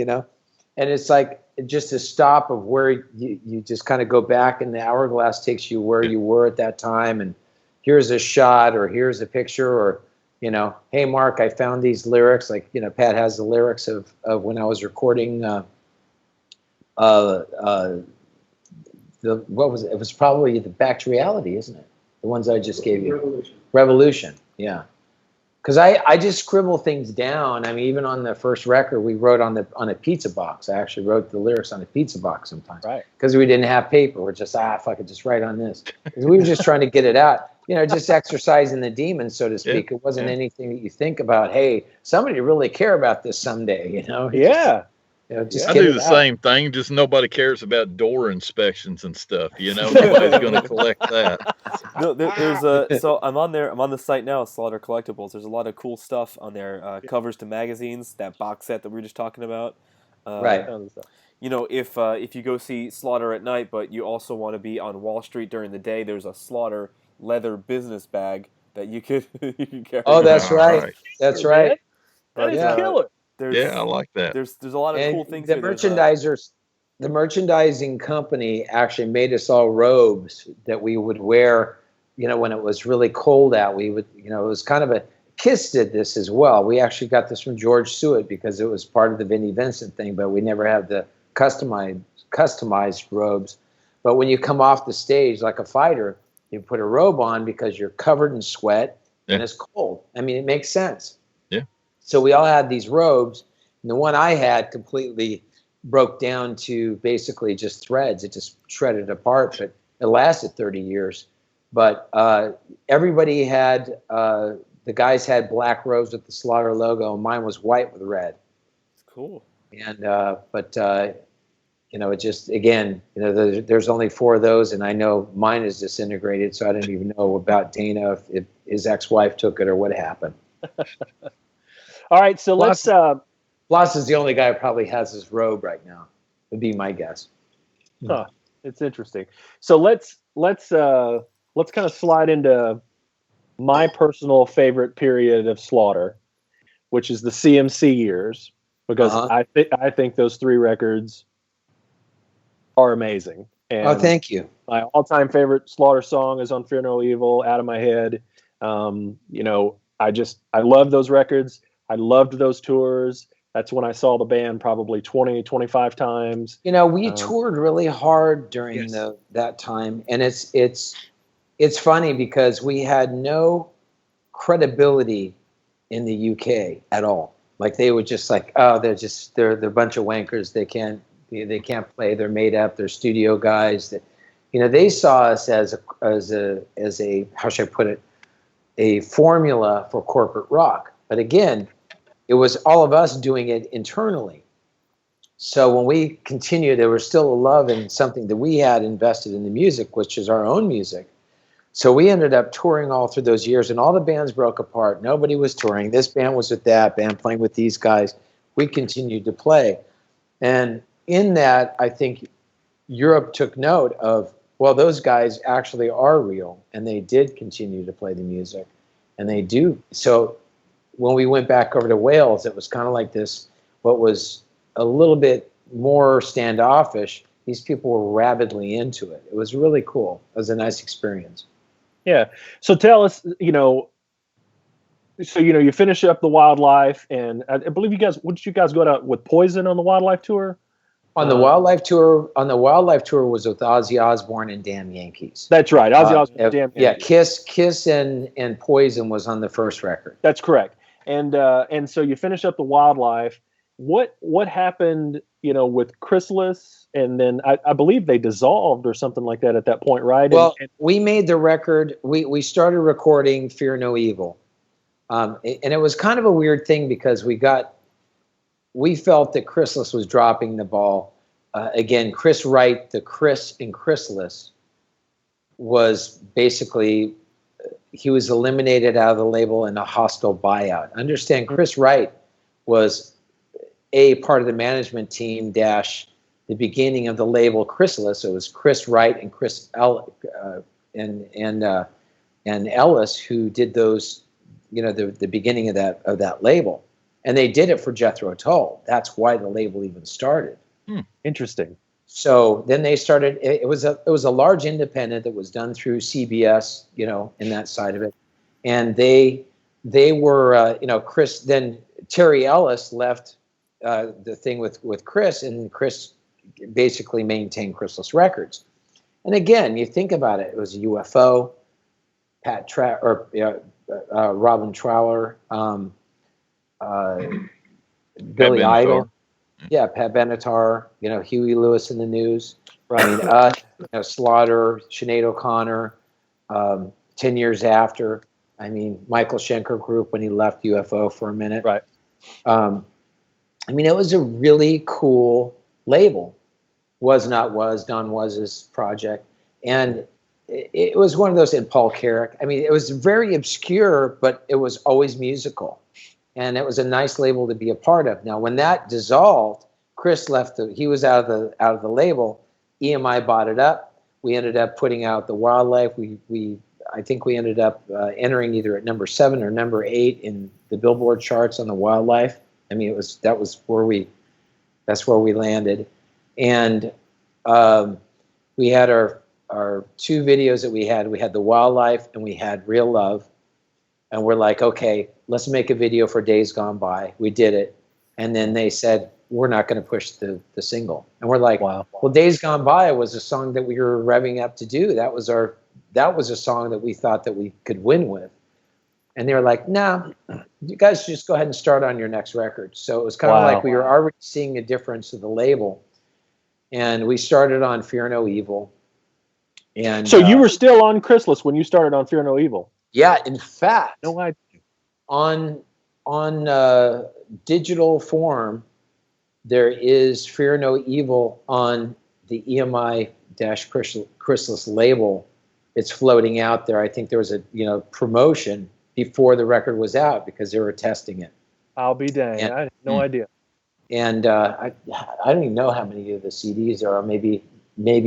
And it's like just a stop of where you just kind of go back and the hourglass takes you where you were at that time. And here's a shot or here's a picture or, hey, Mark, I found these lyrics. Like, Pat has the lyrics of when I was recording what was it? It was probably the Back to Reality, isn't it? The ones I just gave you. Revolution, yeah. Because I just scribble things down. I mean, even on the first record, we wrote on a pizza box. I actually wrote the lyrics on a pizza box sometimes. Right. Because we didn't have paper. We're just, fuck it, just write on this. Because we were just trying to get it out. Just exercising the demons, so to speak. It wasn't anything that you think about, hey, somebody really care about this someday, Yeah. Just I get do it the out. same thing, just nobody cares about door inspections and stuff, Nobody's going to collect that. No, there's so I'm on there. I'm on the site now, Slaughter Collectibles. There's a lot of cool stuff on there. Covers to magazines, that box set that we were just talking about. Right. If you go see Slaughter at night, but you also want to be on Wall Street during the day, there's a Slaughter leather business bag that you could carry. Oh, that's All right. right. That's right. That is Yeah. killer. I like that. There's a lot of cool things. The here. merchandisers, the merchandising company actually made us all robes that we would wear, when it was really cold out. We would, it was kind of Kiss did this as well. We actually got this from George Stewart because it was part of the Vinnie Vincent thing, but we never had the customized robes. But when you come off the stage like a fighter, you put a robe on because you're covered in sweat and it's cold. I mean, it makes sense. Yeah. So we all had these robes, and the one I had completely broke down to basically just threads. It just shredded apart, but it lasted 30 years. But everybody had, the guys had black robes with the Slaughter logo, and mine was white with red. It's cool. And but it just, again, there's only 4 of those, and I know mine is disintegrated, so I don't even know about Dana if his ex-wife took it or what happened. All right, so let's. Bloss is the only guy who probably has his robe right now. Would be my guess. Huh, it's interesting. So let's kind of slide into my personal favorite period of Slaughter, which is the CMC years, because I think those 3 records are amazing. And thank you. my all-time favorite Slaughter song is on Fear No Evil, Out of My Head. I love those records. I loved those tours. That's when I saw the band probably 20, 25 times. We toured really hard during that time, and it's funny because we had no credibility in the UK at all. Like, they were just like, oh, they're a bunch of wankers. They can't play. They're made up. They're studio guys. That, they saw us as a how should I put it, a formula for corporate rock. But again, it was all of us doing it internally. So when we continued, there was still a love and something that we had invested in the music, which is our own music. So we ended up touring all through those years, and all the bands broke apart. Nobody was touring. This band was with that band, playing with these guys. We continued to play. And in that, I think Europe took note of, well, those guys actually are real, and they did continue to play the music, and they do. So when we went back over to Wales, it was kind of like this, what was a little bit more standoffish. These people were rabidly into it. It was really cool. It was a nice experience. Yeah. So tell us, you finish up the Wildlife, and I believe did you guys go out with Poison on the Wildlife tour? On the Wildlife tour was with Ozzy Osbourne and Damn Yankees. That's right. Ozzy Osbourne and Damn Yankees. Kiss and Poison was on the first record. That's correct. And so you finish up the Wildlife. What happened, with Chrysalis? And then I believe they dissolved or something like that at that point, right? Well, we made the record. We started recording Fear No Evil. And it was kind of a weird thing because we felt that Chrysalis was dropping the ball. Again, Chris Wright, the Chris in Chrysalis, was basically, he was eliminated out of the label in a hostile buyout. Understand, Chris Wright was a part of the management team -- the beginning of the label Chrysalis. It was Chris Wright and and Ellis who did those, the beginning of that label, and they did it for Jethro Tull. That's why the label even started. Interesting. So then they started. It was a large independent that was done through CBS, in that side of it, and they were, Chris. Then Terry Ellis left the thing with Chris, and Chris basically maintained Chrysalis Records. And again, you think about it, it was UFO, Robin Trower, Billy Idol, Pat Benatar, Huey Lewis in the News, right? Slaughter, Sinead O'Connor, 10 years after. Michael Schenker Group when he left UFO for a minute. Right. It was a really cool label. Don Was's project. And it was one of those, in Paul Carrick. It was very obscure, but it was always musical. And it was a nice label to be a part of. Now, when that dissolved, Chris left. He was out of the label. EMI bought it up. We ended up putting out the Wildlife. I think we ended up entering either at number 7 or number 8 in the Billboard charts on the Wildlife. That's where we landed. And we had our 2 videos that we had. We had the Wildlife and we had Real Love. And we're like, okay, let's make a video for Days Gone By. We did it. And then they said, we're not going to push the single. And we're like, wow. Well, Days Gone By was a song that we were revving up to do. That was a song that we thought that we could win with. And they were like, nah, you guys just go ahead and start on your next record. So it was kind of like we were already seeing a difference of the label. And we started on Fear No Evil. And so you were still on Chrysalis when you started on Fear No Evil? Yeah, in fact, no idea. on digital form, there is Fear No Evil on the EMI-Chrysalis label. It's floating out there. I think there was a promotion before the record was out because they were testing it. I'll be dang. I had no idea. And I don't even know how many of the CDs there are. Maybe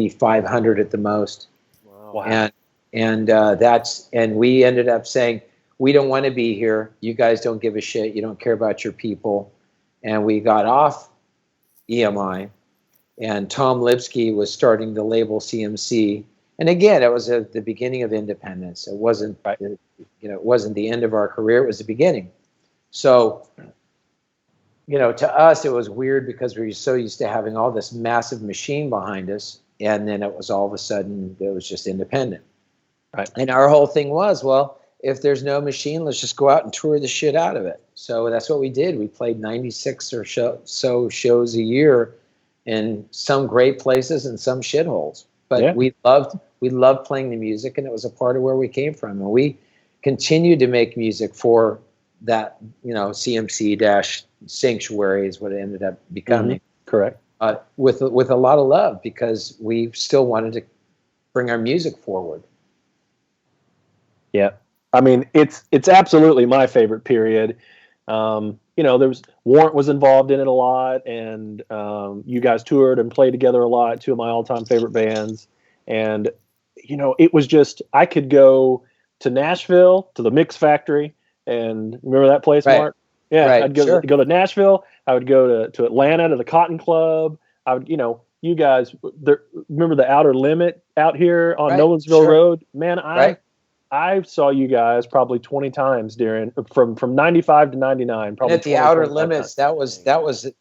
500 at the most. Wow. And we ended up saying, we don't want to be here. You guys don't give a shit. You don't care about your people. And we got off EMI, and Tom Lipsky was starting the label CMC. And again, it was the beginning of independence. It wasn't, it wasn't the end of our career. It was the beginning. So, to us, it was weird because we were so used to having all this massive machine behind us. And then it was all of a sudden, it was just independent. Right. And our whole thing was, well, if there's no machine, let's just go out and tour the shit out of it. So that's what we did. We played 96 or so shows a year in some great places and some shitholes. But we loved playing the music, and it was a part of where we came from. And we continued to make music for that, CMC Sanctuary is what it ended up becoming. Mm-hmm. Correct. With a lot of love, because we still wanted to bring our music forward. Yeah. I mean, it's absolutely my favorite period. There was Warrant was involved in it a lot, and you guys toured and played together a lot. Two of my all-time favorite bands, and it was just, I could go to Nashville to the Mix Factory, and remember that place, Right. Mark? Yeah, Right. I'd go to Nashville. I would go to Atlanta to the Cotton Club. I would, you guys remember the Outer Limit out here on Nolensville Road? Man, I saw you guys probably 20 times from 95 to 99. Probably and at the Outer Limits, that was,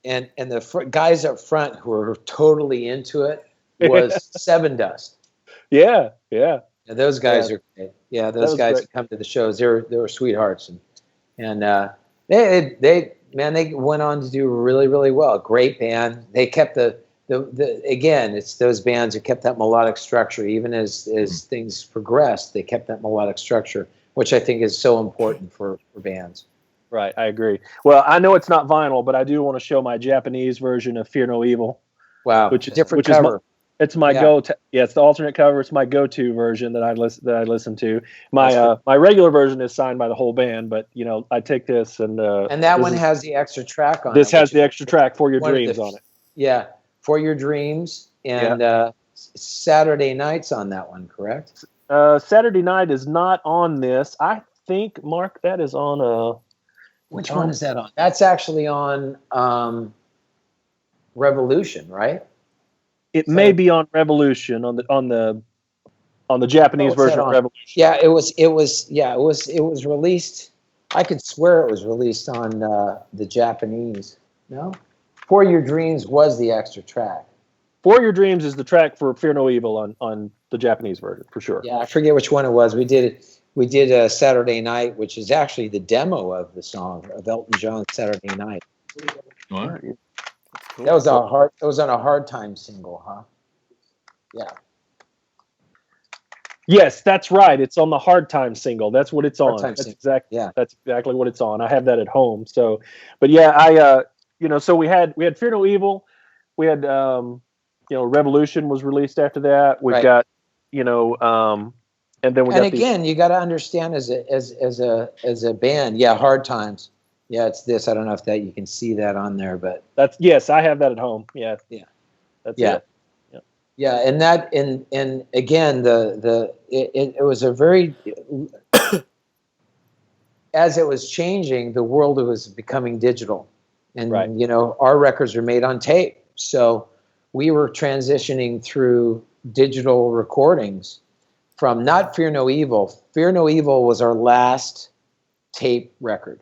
and the guys up front who were totally into it was Seven Dust. Yeah. And those guys are great. Yeah, those guys that come to the shows, they were sweethearts, and they went on to do really, really well. Great band. They kept the again, it's those bands who kept that melodic structure. Even as things progressed, they kept that melodic structure, which I think is so important for bands. Right, I agree. Well, I know it's not vinyl, but I do want to show my Japanese version of Fear No Evil. Wow, which different cover. It's my go-to. Yeah, it's the alternate cover. It's my go-to version that I listen to. My regular version is signed by the whole band, but I take this and that one has the extra track on it. This has the extra track For Your Dreams on it. Yeah, For Your Dreams, and Saturday Night's on that one, correct? Saturday Night is not on this. I think, Mark, that is on Which one is that on? That's actually on Revolution, right? It may be on Revolution on the Japanese version of Revolution. Yeah, it was released. I could swear it was released on the Japanese. No, For Your Dreams was the extra track. For Your Dreams is the track for Fear No Evil on the Japanese version for sure. Yeah, I forget which one it was. We did Saturday Night, which is actually the demo of the song of Elton John's Saturday Night. Wow. Cool. That was on a Hard Time single, huh? Yeah. Yes, that's right. It's on the Hard Time single. That's what it's on. That's exactly what it's on. I have that at home. So, but yeah, so we had Fear No Evil. We had Revolution was released after that. We've got and then we got again, you got to understand as a band, Hard Times. Yeah, it's this. I don't know if that you can see that on there, but I have that at home. Yeah. That's it. Yeah, and that and again it was a very as it was changing, the world was becoming digital, and our records were made on tape, so we were transitioning through digital recordings from not Fear No Evil. Fear No Evil was our last tape record.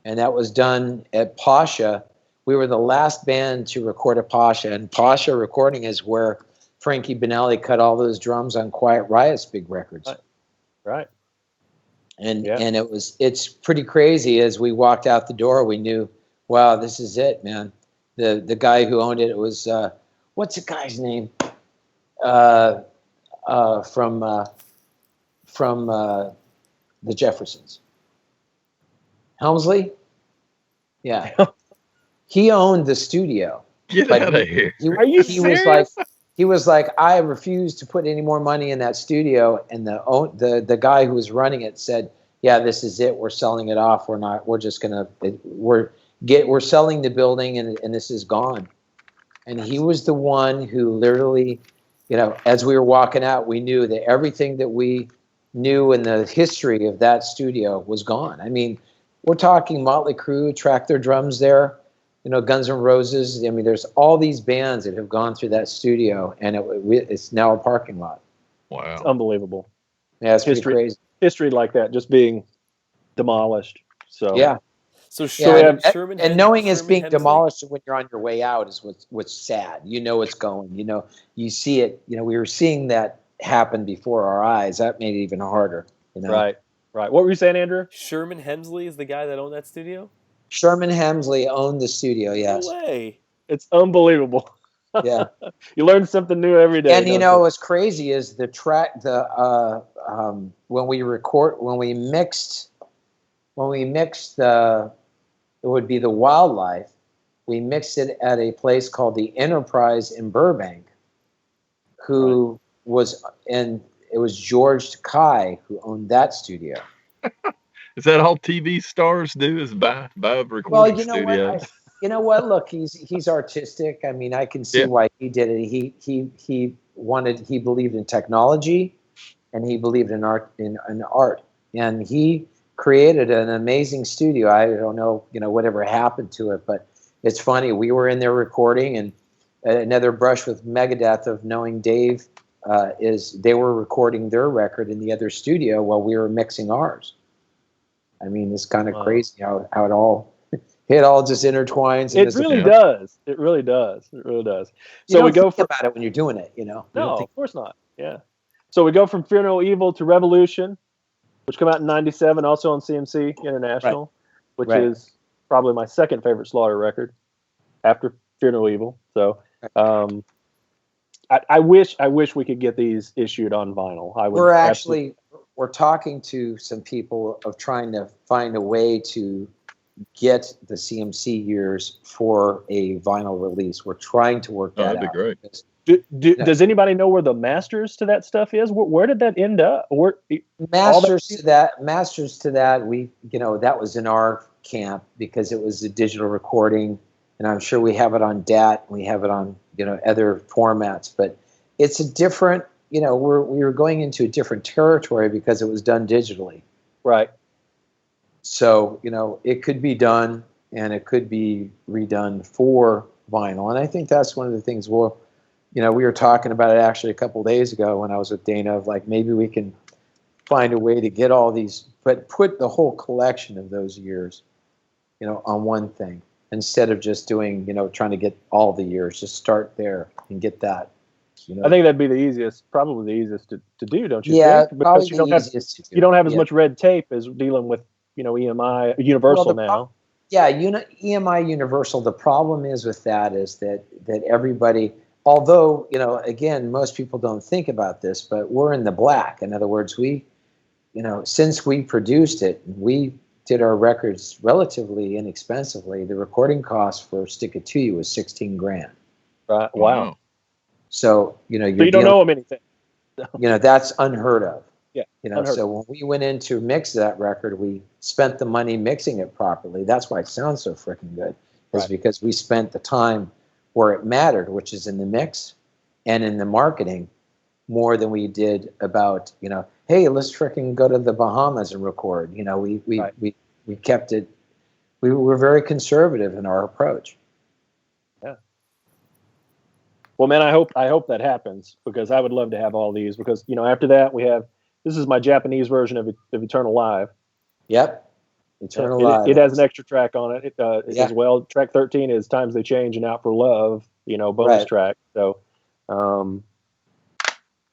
And that was done at Pasha. We were the last band to record at Pasha. And Pasha recording is where Frankie Benelli cut all those drums on Quiet Riot's big records. Right. And it's pretty crazy. As we walked out the door, we knew, wow, this is it, man. The guy who owned it was what's the guy's name? From the Jeffersons. Helmsley? Yeah. he owned the studio. Get But out of here. Are you He was like, I refuse to put any more money in that studio. And the guy who was running it said, yeah, this is it. We're selling it off. We're just gonna we're selling the building and this is gone. And he was the one who literally, as we were walking out, we knew that everything that we knew in the history of that studio was gone. I mean, we're talking Motley Crue, Track Their Drums there. Guns N' Roses. I mean, there's all these bands that have gone through that studio, and it's now a parking lot. Wow. It's unbelievable. Yeah, it's pretty crazy. History like that just being demolished. So yeah. So Sherman, and knowing it's being demolished when you're on your way out is what's sad. It's going. You see it. We were seeing that happen before our eyes. That made it even harder. Right. What were you saying, Andrew? Sherman Hemsley is the guy that owned that studio? Sherman Hemsley owned the studio, yes. No way. It's unbelievable. Yeah. You learn something new every day. And what's crazy is the track when we mixed it would be the Wildlife, we mixed it at a place called the Enterprise in Burbank, it was George Takei who owned that studio. Is that all TV stars do? Is buy recording studios? You know what? Look, he's artistic. I mean, I can see why he did it. He believed in technology, and he believed in art. And he created an amazing studio. I don't know, whatever happened to it, but it's funny. We were in there recording, and another brush with Megadeth of knowing Dave is they were recording their record in the other studio while we were mixing ours. I mean, it's kind of crazy how it all just intertwines. It really does. It really does. So we go about it when you're doing it, No, of course not. Yeah. So we go from Fear No Evil to Revolution, which came out in '97, also on CMC International, which is probably my second favorite Slaughter record after Fear No Evil. So I wish we could get these issued on vinyl. We're talking to some people of trying to find a way to get the CMC years for a vinyl release. We're trying to work that out. That'd be great. Does anybody know where the masters to that stuff is? Where did that end up? Masters to that, we that was in our camp because it was a digital recording, and I'm sure we have it on DAT. We have it on other formats, but it's a different. We were going into a different territory because it was done digitally. Right. So, it could be done and it could be redone for vinyl. And I think that's one of the things we were talking about it actually a couple of days ago when I was with Dana of like, maybe we can find a way to get all these, but put the whole collection of those years, on one thing instead of just doing, trying to get all the years, just start there and get that. I think that'd be the easiest, probably the easiest to do, don't you? Yeah, think? Because you don't have as much red tape as dealing with EMI Universal now. EMI Universal. The problem is with that is that everybody, although again, most people don't think about this, but we're in the black. In other words, we, since we produced it, we did our records relatively inexpensively. The recording cost for Stick It To You was $16,000. Right. Wow. So, you don't owe them anything. That's unheard of. Yeah. So when we went in to mix that record, we spent the money mixing it properly. That's why it sounds so freaking good. Because we spent the time where it mattered, which is in the mix and in the marketing more than we did about, hey, let's freaking go to the Bahamas and record. We kept it, we were very conservative in our approach. Well, man, I hope that happens because I would love to have all these because, after that we have, this is my Japanese version of Eternal Live. Yep. Eternal Live. It has an extra track on it as well. Track 13 is Times They Change and Out for Love, bonus track. So,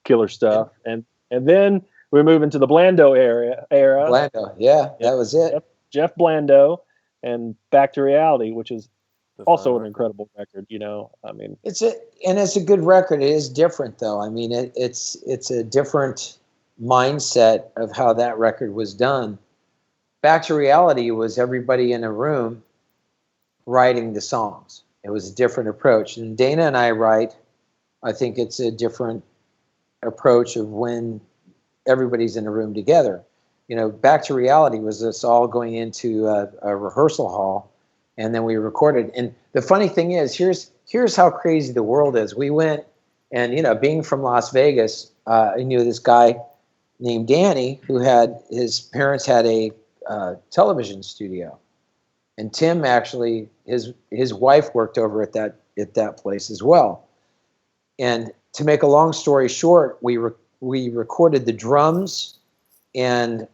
killer stuff. And then we move into the Blando era. Blando. Yeah, that was it. Jeff Blando and Back to Reality, which is also an incredible record, I mean, it's a good record. It is different though. I mean, it's a different mindset of how that record was done. Back to Reality was everybody in a room writing the songs. It was a different approach. And Dana and I write, I think it's a different approach of when everybody's in a room together. You know, Back to Reality was us all going into a rehearsal hall, and then we recorded. And the funny thing is, here's how crazy the world is. We went, and you know, being from Las Vegas, I knew this guy named Danny who had his parents had a television studio, and Tim actually his wife worked over at that place as well. And to make a long story short, we recorded the drums and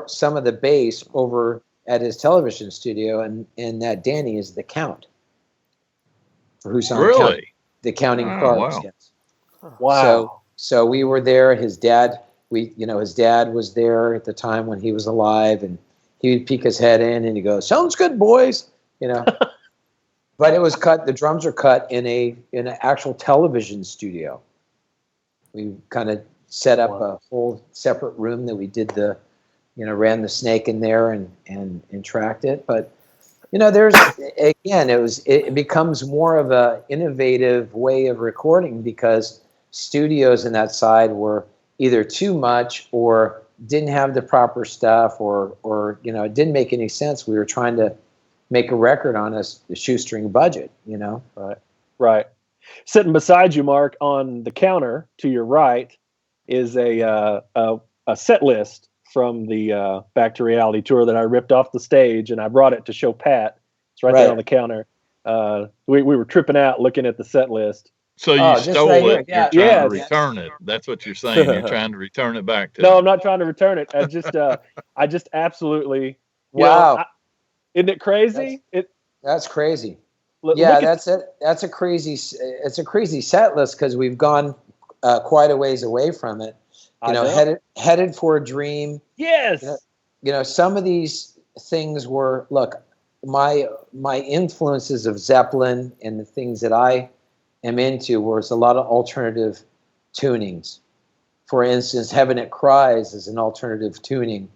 some of the bass over at his television studio, and that Danny is the count for who's on the counting cards. Wow. Yes. Wow. So we were there. His dad was there at the time when he was alive, and he would peek his head in and he goes, "Sounds good, boys," you know. But it was cut. The drums are cut in an actual television studio. We kind of set up a whole separate room that we did ran the snake in there and tracked it. But you know, it becomes more of a innovative way of recording because studios in that side were either too much or didn't have the proper stuff or you know, it didn't make any sense. We were trying to make a record on a shoestring budget, you know. Right. Sitting beside you, Mark, on the counter to your right is a set list from the Back to Reality tour that I ripped off the stage, and I brought it to show Pat. It's right there on the counter. We were tripping out looking at the set list. So you stole right it. here. You're Yeah. trying to return it. That's what you're saying. You're trying to return it back to No, them. I'm not trying to return it. I just absolutely. Wow. Isn't it crazy? That's crazy. Look That's it. It's a crazy set list because we've gone quite a ways away from it. You know, headed for a dream. Yes. You know, some of these things were my influences of Zeppelin and the things that I am into was a lot of alternative tunings. For instance, Heaven It Cries is an alternative tuning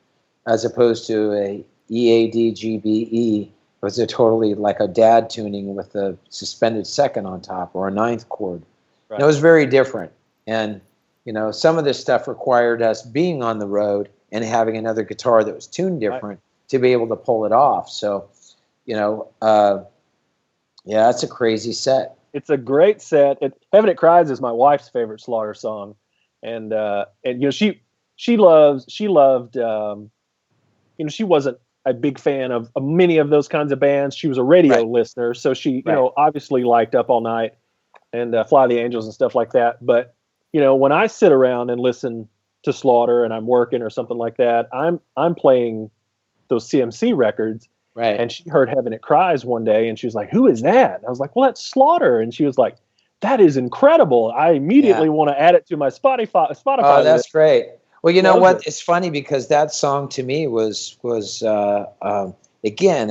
as opposed to a EAD-GBE. It was a totally like a dad tuning with a suspended second on top or a ninth chord. Right. And it was very different. And, you know, some of this stuff required us being on the road and having another guitar that was tuned different to be able to pull it off. So, you know, that's a crazy set. It's a great set. Heaven It Cries is my wife's favorite Slaughter song. And you know, she loved, you know, she wasn't a big fan of many of those kinds of bands. She was a radio listener. So she, you know, obviously liked Up All Night and Fly the Angels and stuff like that. But, you know, when I sit around and listen to Slaughter and I'm working or something like that, I'm playing those CMC records. Right. And she heard Heaven It Cries one day and she was like, "Who is that?" And I was like, "Well, that's Slaughter." And she was like, "That is incredible. I immediately want to add it to my Spotify." Oh, that's great. Well, you know what? It's funny because that song to me was again,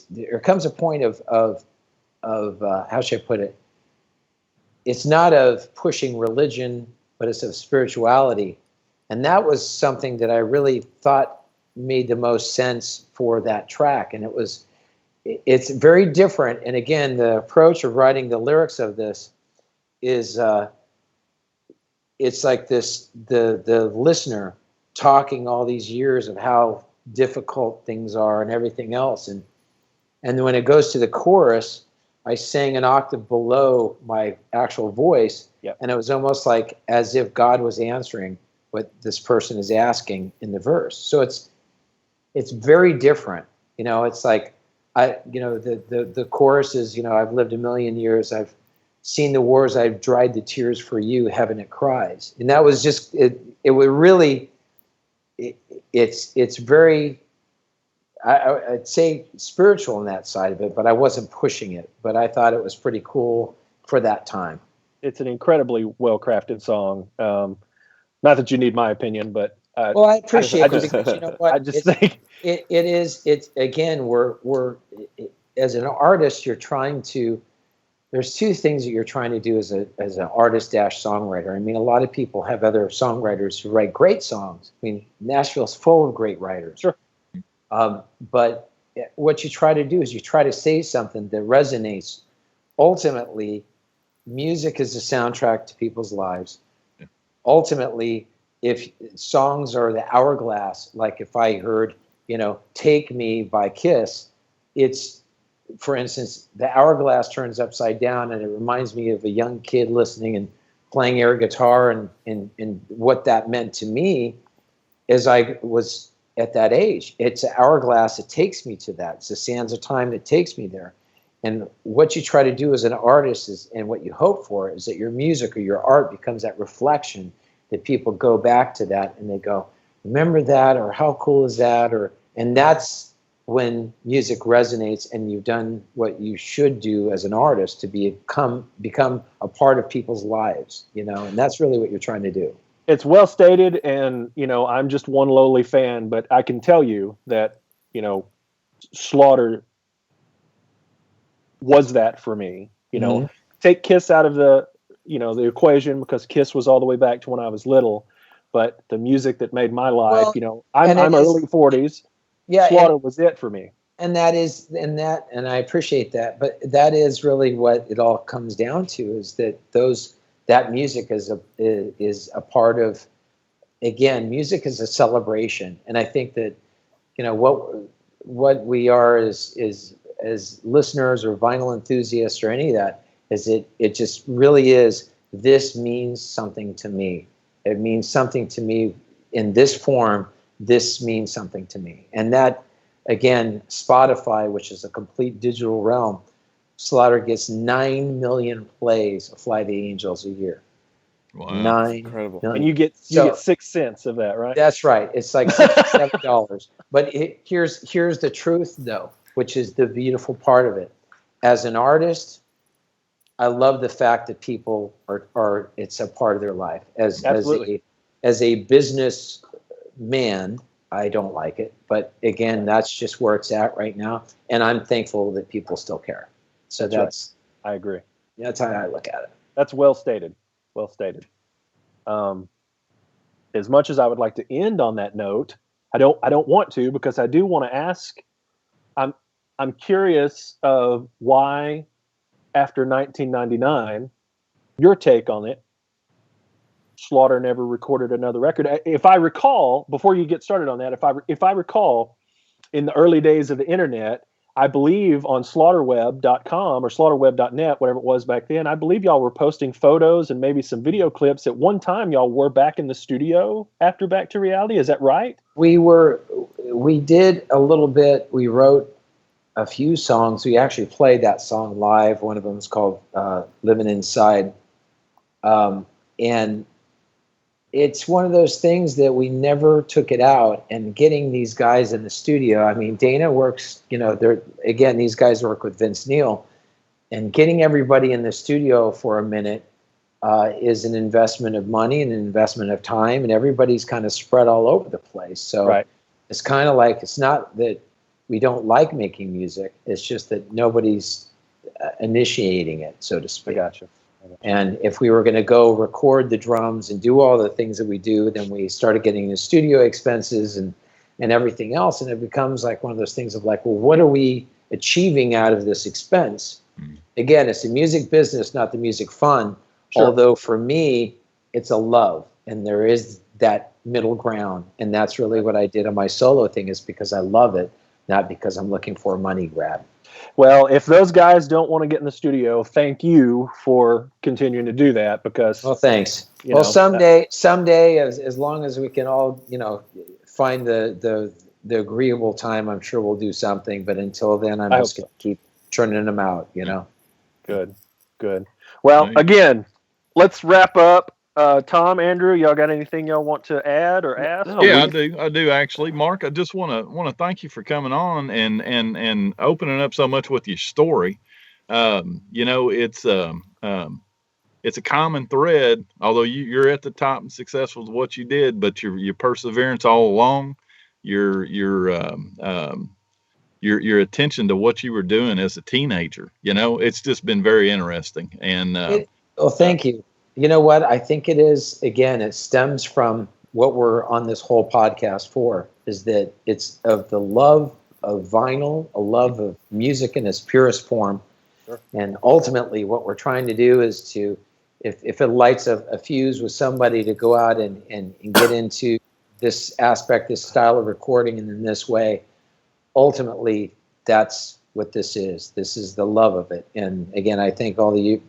there comes a point of how should I put it? It's not of pushing religion, but it's of spirituality. And that was something that I really thought made the most sense for that track. And it's very different. And again, the approach of writing the lyrics of this is it's like the listener talking all these years of how difficult things are and everything else. And when it goes to the chorus, I sang an octave below my actual voice. Yep. And it was almost like as if God was answering what this person is asking in the verse. So it's very different. You know, it's like the chorus is, you know, I've lived a million years, I've seen the wars, I've dried the tears for you, Heaven It Cries. And that was just it was really it's very I'd say spiritual in that side of it, but I wasn't pushing it. But I thought it was pretty cool for that time. It's an incredibly well-crafted song. Not that you need my opinion, but well, I appreciate it because you know what? I just think it's again, we're as an artist, you're trying to. There's two things that you're trying to do as an artist / songwriter. I mean, a lot of people have other songwriters who write great songs. I mean, Nashville's full of great writers. Sure. But what you try to do is you try to say something that resonates. Ultimately, music is the soundtrack to people's lives. Yeah. Ultimately, if songs are the hourglass, like if I heard, Take Me by Kiss, it's, for instance, the hourglass turns upside down and it reminds me of a young kid listening and playing air guitar and what that meant to me as I was at that age. It's an hourglass that takes me to that. It's the sands of time that takes me there. And what you try to do as an artist is, and what you hope for, is that your music or your art becomes that reflection that people go back to that and they go, remember that, or how cool is that? And that's when music resonates and you've done what you should do as an artist to become a part of people's lives, and that's really what you're trying to do. It's well stated, and I'm just one lowly fan, but I can tell you that Slaughter was that for me. Mm-hmm. Take Kiss out of the equation, because Kiss was all the way back to when I was little, but the music that made my life, I'm early 40s. Yeah, Slaughter was it for me. And I appreciate that, but that is really what it all comes down to, is that music is a part of, again, music is a celebration. And I think that, what we are as listeners or vinyl enthusiasts or any of that, is it just really is, this means something to me. It means something to me in this form. This means something to me. And that, again, Spotify, which is a complete digital realm, Slaughter gets 9 million plays of Fly the Angels a year. Wow. 9 Incredible. million. And you get 6 cents of that, right? That's right. It's like $67. But here's the truth, though, which is the beautiful part of it. As an artist, I love the fact that people are it's a part of their life. As a business man, I don't like it. But again, that's just where it's at right now. And I'm thankful that people still care. So that's right. I agree. That's how I look at it. That's well stated. Well stated. As much as I would like to end on that note, I don't want to, because I do want to ask. I'm curious of why, after 1999, your take on it, Slaughter never recorded another record. If I recall, before you get started on that, if I recall, in the early days of the internet, I believe on slaughterweb.com or slaughterweb.net, whatever it was back then, I believe y'all were posting photos and maybe some video clips. At one time, y'all were back in the studio after Back to Reality. Is that right? We did a little bit. We wrote a few songs. We actually played that song live. One of them is called Living Inside. And it's one of those things that we never took it out, and getting these guys in the studio. I mean, Dana works, these guys work with Vince Neil, and getting everybody in the studio for a minute is an investment of money and an investment of time, and everybody's kind of spread all over the place. So right. It's kind of like, it's not that we don't like making music. It's just that nobody's initiating it, so to speak. I gotcha. And if we were going to go record the drums and do all the things that we do, then we started getting the studio expenses and everything else. And it becomes like one of those things of like, well, what are we achieving out of this expense? Mm-hmm. Again, it's the music business, not the music fun. Sure. Although for me, it's a love, and there is that middle ground. And that's really what I did on my solo thing, is because I love it, not because I'm looking for a money grab. Well, if those guys don't want to get in the studio, thank you for continuing to do that, because. Well, thanks. Someday, as long as we can all, find the agreeable time, I'm sure we'll do something. But until then, I'm just going to keep churning them out, Good. Well, again, let's wrap up. Tom, Andrew, y'all got anything y'all want to add or ask? Yeah, I do actually. Mark, I just want to thank you for coming on and opening up so much with your story. It's a common thread, although you're at the top and successful with what you did, but your perseverance all along, your attention to what you were doing as a teenager, it's just been very interesting. And thank you. You know what? I think it is, again, it stems from what we're on this whole podcast for, is that it's of the love vinyl, a love of music in its purest form. Sure. And ultimately, what we're trying to do is to, if it lights a fuse with somebody to go out and get into this aspect, this style of recording, and in this way, ultimately, that's what this is. This is the love of it. And again, I thank all the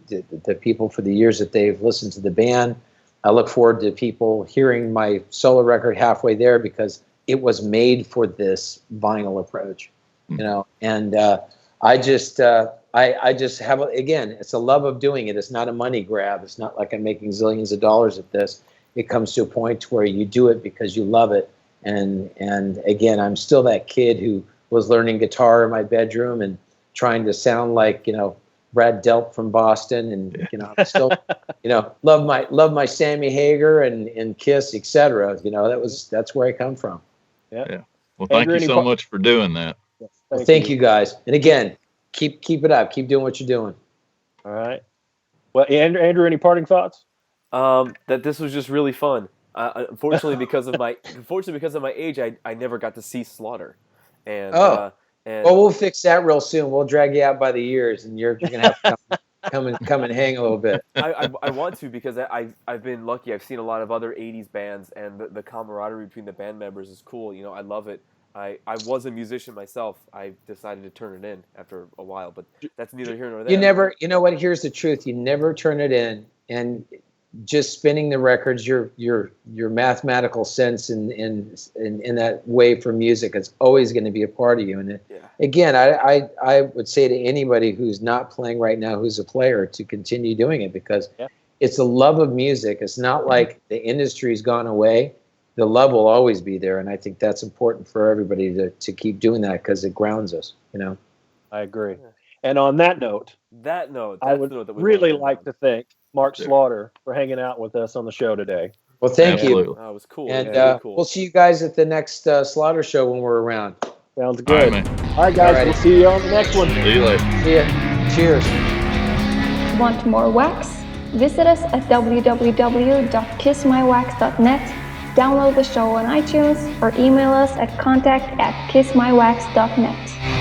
people for the years that they've listened to the band. I look forward to people hearing my solo record halfway there, because it was made for this vinyl approach, you know. And I just have, again, it's a love of doing it. It's not a money grab. It's not like I'm making zillions of dollars at this. It comes to a point where you do it because you love it. And again, I'm still that kid who was learning guitar in my bedroom and trying to sound like, you know, Brad Delp from Boston, and you know, I'm still, you know, love my Sammy Hagar and Kiss, etc. You know, that's where I come from. Yeah. Well, thank you so much for doing that. Yes, Well, thank you guys, and again, keep it up. Keep doing what you're doing. All right. Well, Andrew, any parting thoughts? That this was just really fun. Unfortunately, because of my age, I never got to see Slaughter. And well, we'll fix that real soon. We'll drag you out by the ears, and you're gonna have to come and hang a little bit. I want to, because I've been lucky. I've seen a lot of other '80s bands, and the camaraderie between the band members is cool. You know, I love it. I was a musician myself. I decided to turn it in after a while, but that's neither here nor there. You know what? Here's the truth. You never turn it in, and just spinning the records, your mathematical sense in that way for music, it's always going to be a part of you. And again, I would say to anybody who's not playing right now, who's a player, to continue doing it, because it's a love of music. It's not like the industry's gone away. The love will always be there, and I think that's important for everybody to keep doing that, because it grounds us. You know. I agree. And on that note, I would really like to thank Mark Slaughter for hanging out with us on the show today. Well, thank you. That was cool. And cool. We'll see you guys at the next Slaughter show when we're around. Sounds good. All right, guys. We'll see you on the next one. See you later. See ya. Cheers. Want more wax? Visit us at www.kissmywax.net, download the show on iTunes, or email us at contact@kissmywax.net.